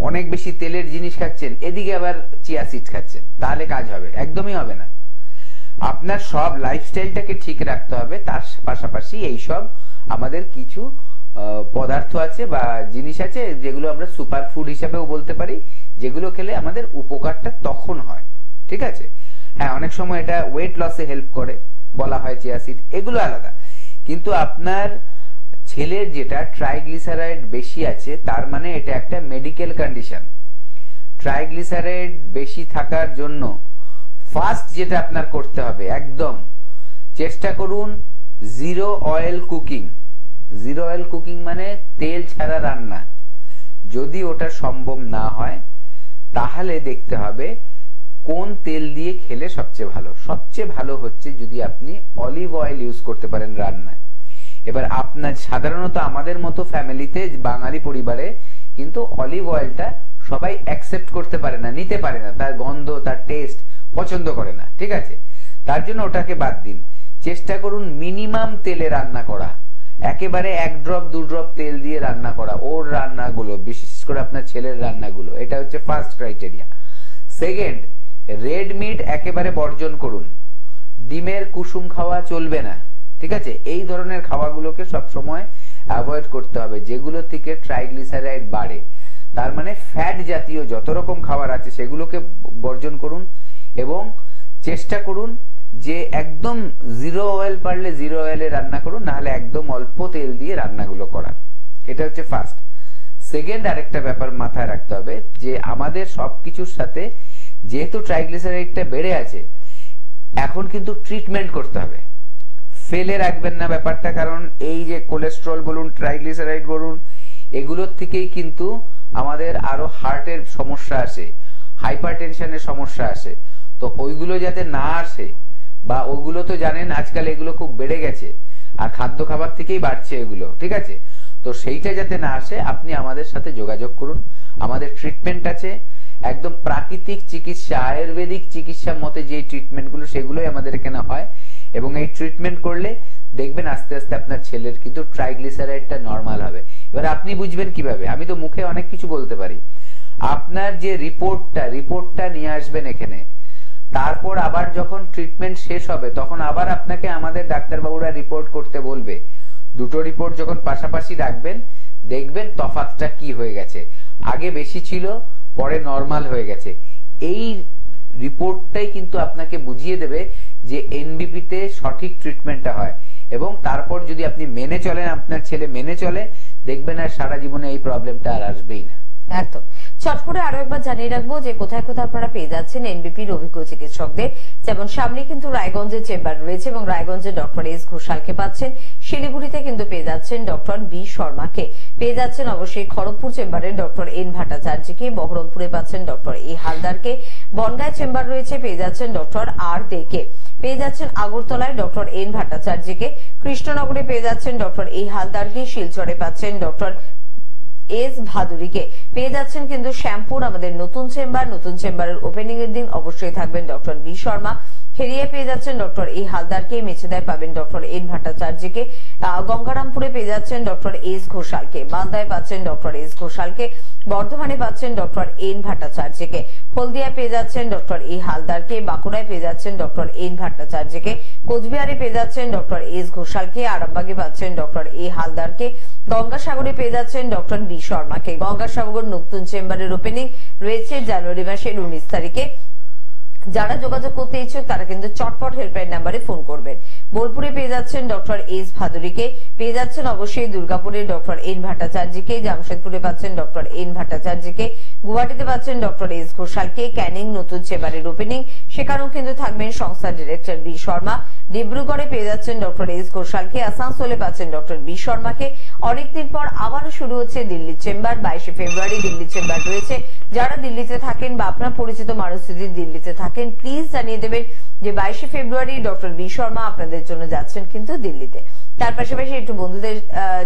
অনেক বেশি তেলের জিনিস খাচ্ছেন, এদিকে আবার চিয়া সিড খাচ্ছেন, তাহলে কাজ হবে? একদমই হবে না। আপনার সব লাইফস্টাইলটাকে ঠিক রাখতে হবে, তার পাশাপাশি এই সব আমাদের কিছু পদার্থ আছে বা জিনিস আছে যেগুলো আমরা সুপার ফুড হিসাবেও বলতে পারি, যেগুলো খেলে আমাদের উপকারটা তখন হয়। ঠিক আছে? হ্যাঁ, অনেক সময় এটা ওয়েট লসে হেল্প করে, বলা হয় চিয়া সিড, এগুলো আলাদা। কিন্তু আপনার ছেলের যেটা ট্রাইগ্লিসারাইড বেশি আছে, তার মানে এটা একটা মেডিকেল কন্ডিশন। ট্রাইগ্লিসারাইড বেশি থাকার জন্য ফার্স্ট যেটা আপনার করতে হবে, একদম চেষ্টা করুন zero oil cooking. Zero oil cooking মানে তেল ছাড়া রান্না। যদি ওটা সম্ভব না হয় তাহলে দেখতে হবে কোন তেল দিয়ে খেলে সবচেয়ে ভালো। সবচেয়ে ভালো হচ্ছে যদি আপনি অলিভ অয়েল ইউজ করতে পারেন রান্নায়। এবার আপনার সাধারণত আমাদের মতো ফ্যামিলিতে, বাঙালি পরিবারে কিন্তু অলিভ অয়েলটা সবাই অ্যাকসেপ্ট করতে পারে না, নিতে পারে না, তার গন্ধ, তার টেস্ট পছন্দ করে না। ঠিক আছে? তার জন্য ওটাকে বাদ দিন। চেষ্টা করুন মিনিমাম তেলে রান্না করা, একেবারে 1 ড্রপ 2 ড্রপ তেল দিয়ে রান্না করা ওর রান্নাগুলো, বিশেষ করে আপনার ছেলের রান্নাগুলো। এটা হচ্ছে first criteria. Second, red meat একেবারে বর্জন করুন। ডিমের কুসুম খাওয়া চলবে না। ঠিক আছে? এই ধরনের খাওয়াগুলোকে সবসময় অ্যাভয়েড করতে হবে, যেগুলো থেকে ট্রাইগ্লিসারাইড বাড়ে। তার মানে ফ্যাট জাতীয় যত রকম খাবার আছে সেগুলোকে বর্জন করুন, এবং চেষ্টা করুন যে একদম জিরো অয়েল, পারলে জিরো অয়েলে রান্না করুন, নাহলে একদম অল্প তেল দিয়ে রান্নাগুলো করার। এটা হচ্ছে ফার্স্ট। সেকেন্ড, আরেকটা ব্যাপার মাথায় রাখতে হবে যে আমাদের সবকিছুর সাথে যেহেতু ট্রাইগ্লিসারাইডটা বেড়ে আছে, এখন কিন্তু ট্রিটমেন্ট করতে হবে। ফেলে রাখবেন না ব্যাপারটা, কারণ এই যে কোলেস্ট্রল বলুন, ট্রাইগ্লিসারাইড বলুন, এগুলোর থেকেই কিন্তু আমাদের আরো হার্টের সমস্যা আসে, হাইপারটেনশনের সমস্যা আসে। তো ওইগুলো যাতে না আসে, বা ওইগুলো তো জানেন আজকাল এগুলো খুব বেড়ে গেছে, আর খাদ্য খাবার থেকেই বাড়ছে এগুলো। ঠিক আছে? তো সেইটা যাতে না আসে, আপনি আমাদের সাথে যোগাযোগ করুন। আমাদের ট্রিটমেন্ট আছে, একদম প্রাকৃতিক চিকিৎসা, আয়ুর্বেদিক চিকিৎসার মতে যে ট্রিটমেন্টগুলো, সেগুলোই আমাদের এখানে হয়। এবং এই ট্রিটমেন্ট করলে দেখবেন আস্তে আস্তে আপনার ছেলের কিন্তু ট্রাইগ্লিসারাইডটা নরমাল হবে। এবার আপনি বুঝবেন কিভাবে? আমি তো মুখে অনেক কিছু বলতে পারি। আপনার যে রিপোর্টটা নিয়ে আসবেন এখানে, তারপর আবার যখন ট্রিটমেন্ট শেষ হবে তখন আবার আপনাকে আমাদের ডাক্তারবাবুরা রিপোর্ট করতে বলবে। দুটো রিপোর্ট যখন পাশাপাশি রাখবেন, দেখবেন তফাৎটা কি হয়ে গেছে। আগে বেশি ছিল, পরে নরমাল হয়ে গেছে। এই রিপোর্টটাই কিন্তু আপনাকে বুঝিয়ে দেবে যে এনবিপি তে সঠিক ট্রিটমেন্টটা হয়। এবং তারপর যদি আপনি মেনে চলেন, আপনার ছেলে মেনে চলে, দেখবেন আর সারা জীবনে এই প্রবলেমটা আর আসবেই না। একদম। চট করে আরো একবার জানিয়ে রাখবো যে কোথায় কোথায় আপনারা পেয়ে যাচ্ছেন এনবিপির অভিজ্ঞ চিকিৎসকদের। যেমন সামনে কিন্তু রায়গঞ্জের চেম্বার রয়েছে, এবং রায়গঞ্জে ডক্টর এস ঘোষালকে পাচ্ছেন। শিলিগুড়িতে কিন্তু পেয়ে যাচ্ছেন ডক্টর বি শর্মাকে, পেয়ে যাচ্ছেন অবশ্যই খড়গপুর চেম্বারে ডক্টর এন ভট্টাচার্যকে, বহরমপুরে পাচ্ছেন ডক্টর এ হালদারকে, বনগাঁয় চেম্বার রয়েছে, পেয়ে যাচ্ছেন ডক্টর আর দেকে, পেয়ে যাচ্ছেন আগরতলায় ডক্টর এন ভট্টাচার্যকে, কৃষ্ণনগরে পেয়ে যাচ্ছেন ডক্টর এ হালদারকে, শিলচরে পাচ্ছেন ডক্টর এস ভাদুরীকে, পেয়ে যাচ্ছেন কিন্তু শ্যামপুর আমাদের নতুন চেম্বারের ওপেনিং এর দিন অবশ্যই থাকবেন ডক্টর বি শর্মা। খেরিয়ে পেয়ে যাচ্ছেন ডক্টর এ হালদারকে, মেছেদায় পাবেন ডক্টর এন ভট্টাচার্যকে, গঙ্গারামপুরে পেয়ে যাচ্ছেন ডক্টর এস ঘোষালকে, বান্দায় পাচ্ছেন ডক্টর এস ঘোষালকে, বর্ধমানে পাচ্ছেন ডক্টর এন ভট্টাচার্যকে, হলদিয়া পেয়ে যাচ্ছেন ডক্টর এ হালদারকে, বাঁকুড়ায় পেয়ে যাচ্ছেন ডক্টর এন ভট্টাচার্যকে, কোচবিহারে পেয়ে যাচ্ছেন ডক্টর এস ঘোষালকে, আরামবাগে পাচ্ছেন ডক্টর এ হালদারকে, গঙ্গাসাগরে পেয়ে যাচ্ছেন ডক্টর বি শর্মাকে। গঙ্গাসাগর নতুন চেম্বারের ওপেনিং রয়েছে জানুয়ারি মাসের 19 তারিখে। যারা যোগাযোগ করতে ইচ্ছুক তারা কিন্তু চটপট হেল্পলাইন নাম্বারে ফোন করবেন। বোলপুরে পেয়ে যাচ্ছেন ডক্টর এস ভাদুরীকে, পেয়ে যাচ্ছেন অবশ্যই দুর্গাপুরে ডক্টর এন ভট্টাচার্যকে, জামশেদপুরে পাচ্ছেন ডক্টর এন ভট্টাচার্যকে, গুয়াহাটিতে পাচ্ছেন ডক্টর এস ঘোষালকে, ক্যানিং নতুন চেম্বারের ওপেনিং, সেখানেও কিন্তু থাকবেন সংস্থার ডিরেক্টর বি শর্মা। ডিব্রুগড়ে পেয়ে যাচ্ছেন ডক্টর এস ঘোষালকে, আসানসোলে পাচ্ছেন ডক্টর বি শর্মাকে। অনেকদিন পর আবারও শুরু হচ্ছে দিল্লির চেম্বার, 22 ফেব্রুয়ারি দিল্লির চেম্বার রয়েছে। যারা দিল্লিতে থাকেন বা আপনার পরিচিত মানুষ যদি দিল্লিতে থাকেন, প্লিজ জানিয়ে দেবেন যে 22 ফেব্রুয়ারি ডক্টর বি শর্মা আপনাদের জন্য যাচ্ছেন কিন্তু দিল্লিতে। তার পাশাপাশি একটু বন্ধুদের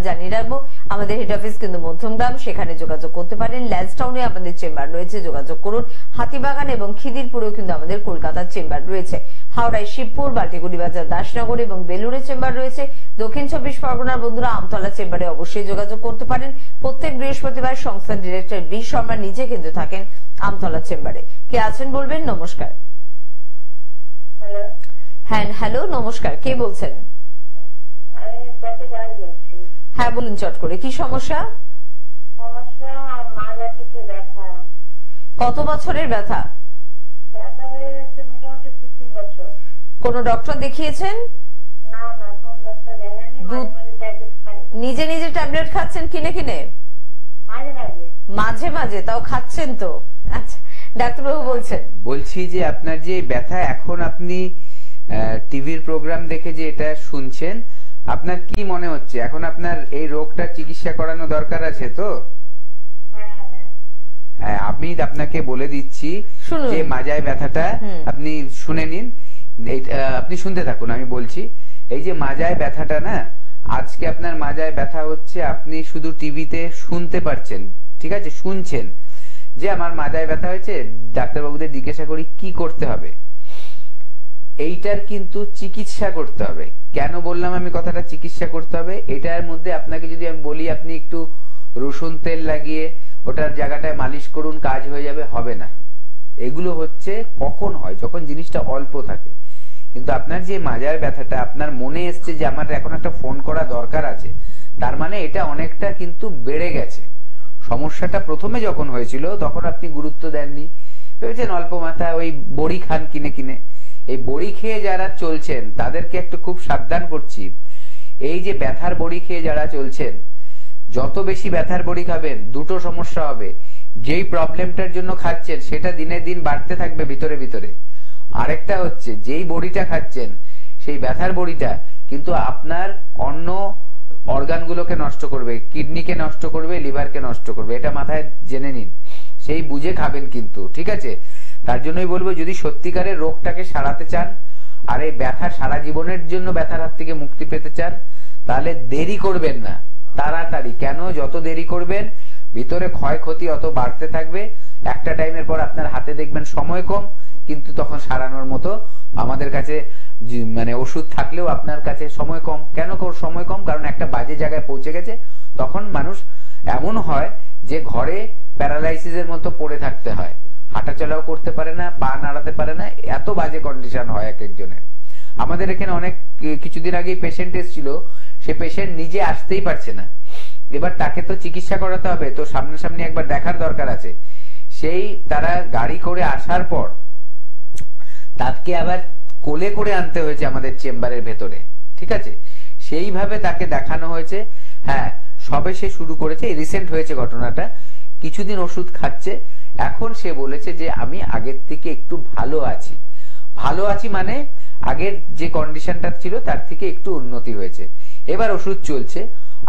জানিয়ে রাখবো আমাদের হেড অফিস কিন্তু মধ্যমগ্রাম, সেখানে যোগাযোগ করতে পারেন। ল্যান্সটাউনে আমাদের চেম্বার রয়েছে, যোগাযোগ করুন। হাতিবাগান এবং খিদিরপুরেও কিন্তু আমাদের কলকাতার চেম্বার রয়েছে। হাওড়ায় শিবপুর, বাল্টিগুড়ি বাজার, দাসনগর এবং বেলুড়ে চেম্বার রয়েছে। দক্ষিণ 24 পরগনার বন্ধুরা আমতলা চেম্বারে অবশ্যই যোগাযোগ করতে পারেন। প্রত্যেক বৃহস্পতিবার সংস্থার ডিরেক্টর বি শর্মা নিজে কিন্তু থাকেন আমতলা চেম্বারে। কে আছেন বলবেন? নমস্কার। হ্যাঁ, হ্যালো, নমস্কার, কে বলছেন? হ্যাঁ বলুন চট করে, কি সমস্যা? কত বছরের ব্যথা? কোন ডক্টর দেখিয়েছেন? নিজে নিজে ট্যাবলেট খাচ্ছেন কিনে কিনে? মাঝে মাঝে, তাও খাচ্ছেন তো? আচ্ছা, ডাক্তারবাবু বলছেন। বলছি যে আপনার যে ব্যথা, এখন আপনি টিভির প্রোগ্রাম দেখে যে এটা শুনছেন, আপনার কি মনে হচ্ছে এখন আপনার এই রোগটা চিকিৎসা করানো দরকার আছে তো? হ্যাঁ, আমি আপনাকে বলে দিচ্ছি যে মাজায় ব্যথাটা আপনি শুনে নিন, আপনি শুনতে থাকুন, আমি বলছি। এই যে মাজায় ব্যথাটা না, আজকে আপনার মাজায় ব্যথা হচ্ছে, আপনি শুধু টিভিতে শুনতে পারছেন, ঠিক আছে, শুনছেন যে আমার মাজায় ব্যথা হয়েছে, ডাক্তারবাবুদের জিজ্ঞাসা করি কি করতে হবে। এইটার কিন্তু চিকিৎসা করতে হবে। কেন বললাম আমি কথাটা চিকিৎসা করতে হবে? এটার মধ্যে আপনাকে যদি আমি বলি আপনি একটু রসুন তেল লাগিয়ে ওটার জায়গাটায় মালিশ করুন, কাজ হয়ে যাবে, হবে না। এগুলো হচ্ছে কখন হয়, যখন জিনিসটা অল্প থাকে। কিন্তু আপনার যে মাজার ব্যথাটা আপনার মনে এসছে যে আমার এখন একটা ফোন করা দরকার আছে, তার মানে এটা অনেকটা কিন্তু বেড়ে গেছে। সমস্যাটা প্রথমে যখন হয়েছিল তখন আপনি গুরুত্ব দেননি, ভেবেছেন অল্প মাথা, ওই বড়ি খান কিনে কিনে। এই বড়ি খেয়ে যারা চলছেন তাদেরকে একটু খুব সাবধান করছি। এই যে ব্যথার বড়ি খেয়ে যারা চলছেন, যত বেশি ব্যথার বড়ি খাবেন দুটো সমস্যা হবে। যেই প্রবলেমটার জন্য খাচ্ছেন সেটা দিনে দিন বাড়তে থাকবে ভিতরে ভিতরে। আরেকটা হচ্ছে যেই বড়িটা খাচ্ছেন সেই ব্যথার বড়িটা কিন্তু আপনার অন্য অর্গানগুলোকে নষ্ট করবে, কিডনিকে নষ্ট করবে, লিভারকে নষ্ট করবে। এটা মাথায় জেনে নিন, সেই বুঝে খাবেন কিন্তু, ঠিক আছে? তার জন্যই বলবো, যদি সত্যিকারের রোগটাকে সারাতে চান আর এই ব্যথা সারা জীবনের জন্য ব্যথার হাত থেকে মুক্তি পেতে চান, তাহলে দেরি করবেন না, তাড়াতাড়ি। কেন? যত দেরি করবেন ভিতরে ক্ষয়ক্ষতি অত বাড়তে থাকবে। একটা টাইমের পর আপনার হাতে দেখবেন সময় কম, কিন্তু তখন সারানোর মতো আমাদের কাছে মানে ওষুধ থাকলেও আপনার কাছে সময় কম। কেন সময় কম? কারণ একটা বাজে জায়গায় পৌঁছে গেছে। তখন মানুষ এমন হয় যে ঘরে প্যারালাইসিসের মতো পড়ে থাকতে হয়, হাঁটাচলাও করতে পারে না, পা নাড়াতে পারে না, এত বাজে কন্ডিশন হয় এক একজনের। আমাদের এখানে অনেক কিছুদিন আগে পেশেন্ট এসেছিল, সে পেশেন্ট নিজে আসতেই পারছে না। এবার তাকে তো চিকিৎসা করাতে হবে, তো সামনাসামনি একবার দেখার দরকার আছে। সেই তারা গাড়ি করে আসার পর তাকে আবার কোলে করে আনতে হয়েছে আমাদের চেম্বারের ভেতরে, ঠিক আছে? সেইভাবে তাকে দেখানো হয়েছে। হ্যাঁ, সবে সে শুরু করেছে, রিসেন্ট হয়েছে ঘটনাটা, কিছুদিন ওষুধ খাচ্ছে। এখন সে বলেছে যে আমি আগের থেকে একটু ভালো আছি। ভালো আছি মানে আগের যে কন্ডিশনটা ছিল তার থেকে একটু উন্নতি হয়েছে। এবার ওষুধ চলছে।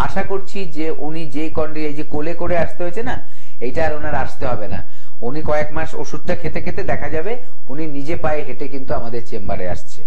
আশা করছি যে উনি যে এই যে কোলে করে আসতে হয়েছে না, এইটা আর ওনার আসতে হবে না। উনি কয়েক মাস ওষুধটা খেতে খেতে দেখা যাবে উনি নিজে পায়ে হেঁটে কিন্তু আমাদের চেম্বারে আসছে।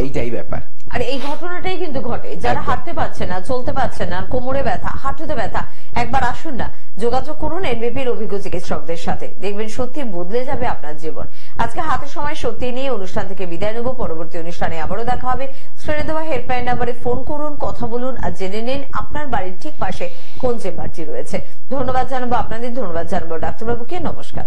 এইটাই ব্যাপার। আর এই ঘটনাটাই কিন্তু ঘটে যারা হাঁটতে পারছে না, চলতে পারছে না, কোমরে ব্যথা, হাঁটুতে ব্যথা, একবার আসুন না, যোগাযোগ করুন এনবিপির অভিজ্ঞ চিকিৎসকদের সাথে, দেখবেন সত্যি বদলে যাবে আপনার জীবন। আজকে হাতের সময় সত্যি নিয়ে অনুষ্ঠান থেকে বিদায় নেব। পরবর্তী অনুষ্ঠানে আবারও দেখা হবে। স্ক্রিনে দেওয়া হেল্পলাইন নাম্বারে ফোন করুন, কথা বলুন আর জেনে নিন আপনার বাড়ির ঠিক পাশে কোন চেম্বারটি রয়েছে। ধন্যবাদ জানাবো আপনাদের, ধন্যবাদ জানাবো ডাক্তারবাবুকে। নমস্কার।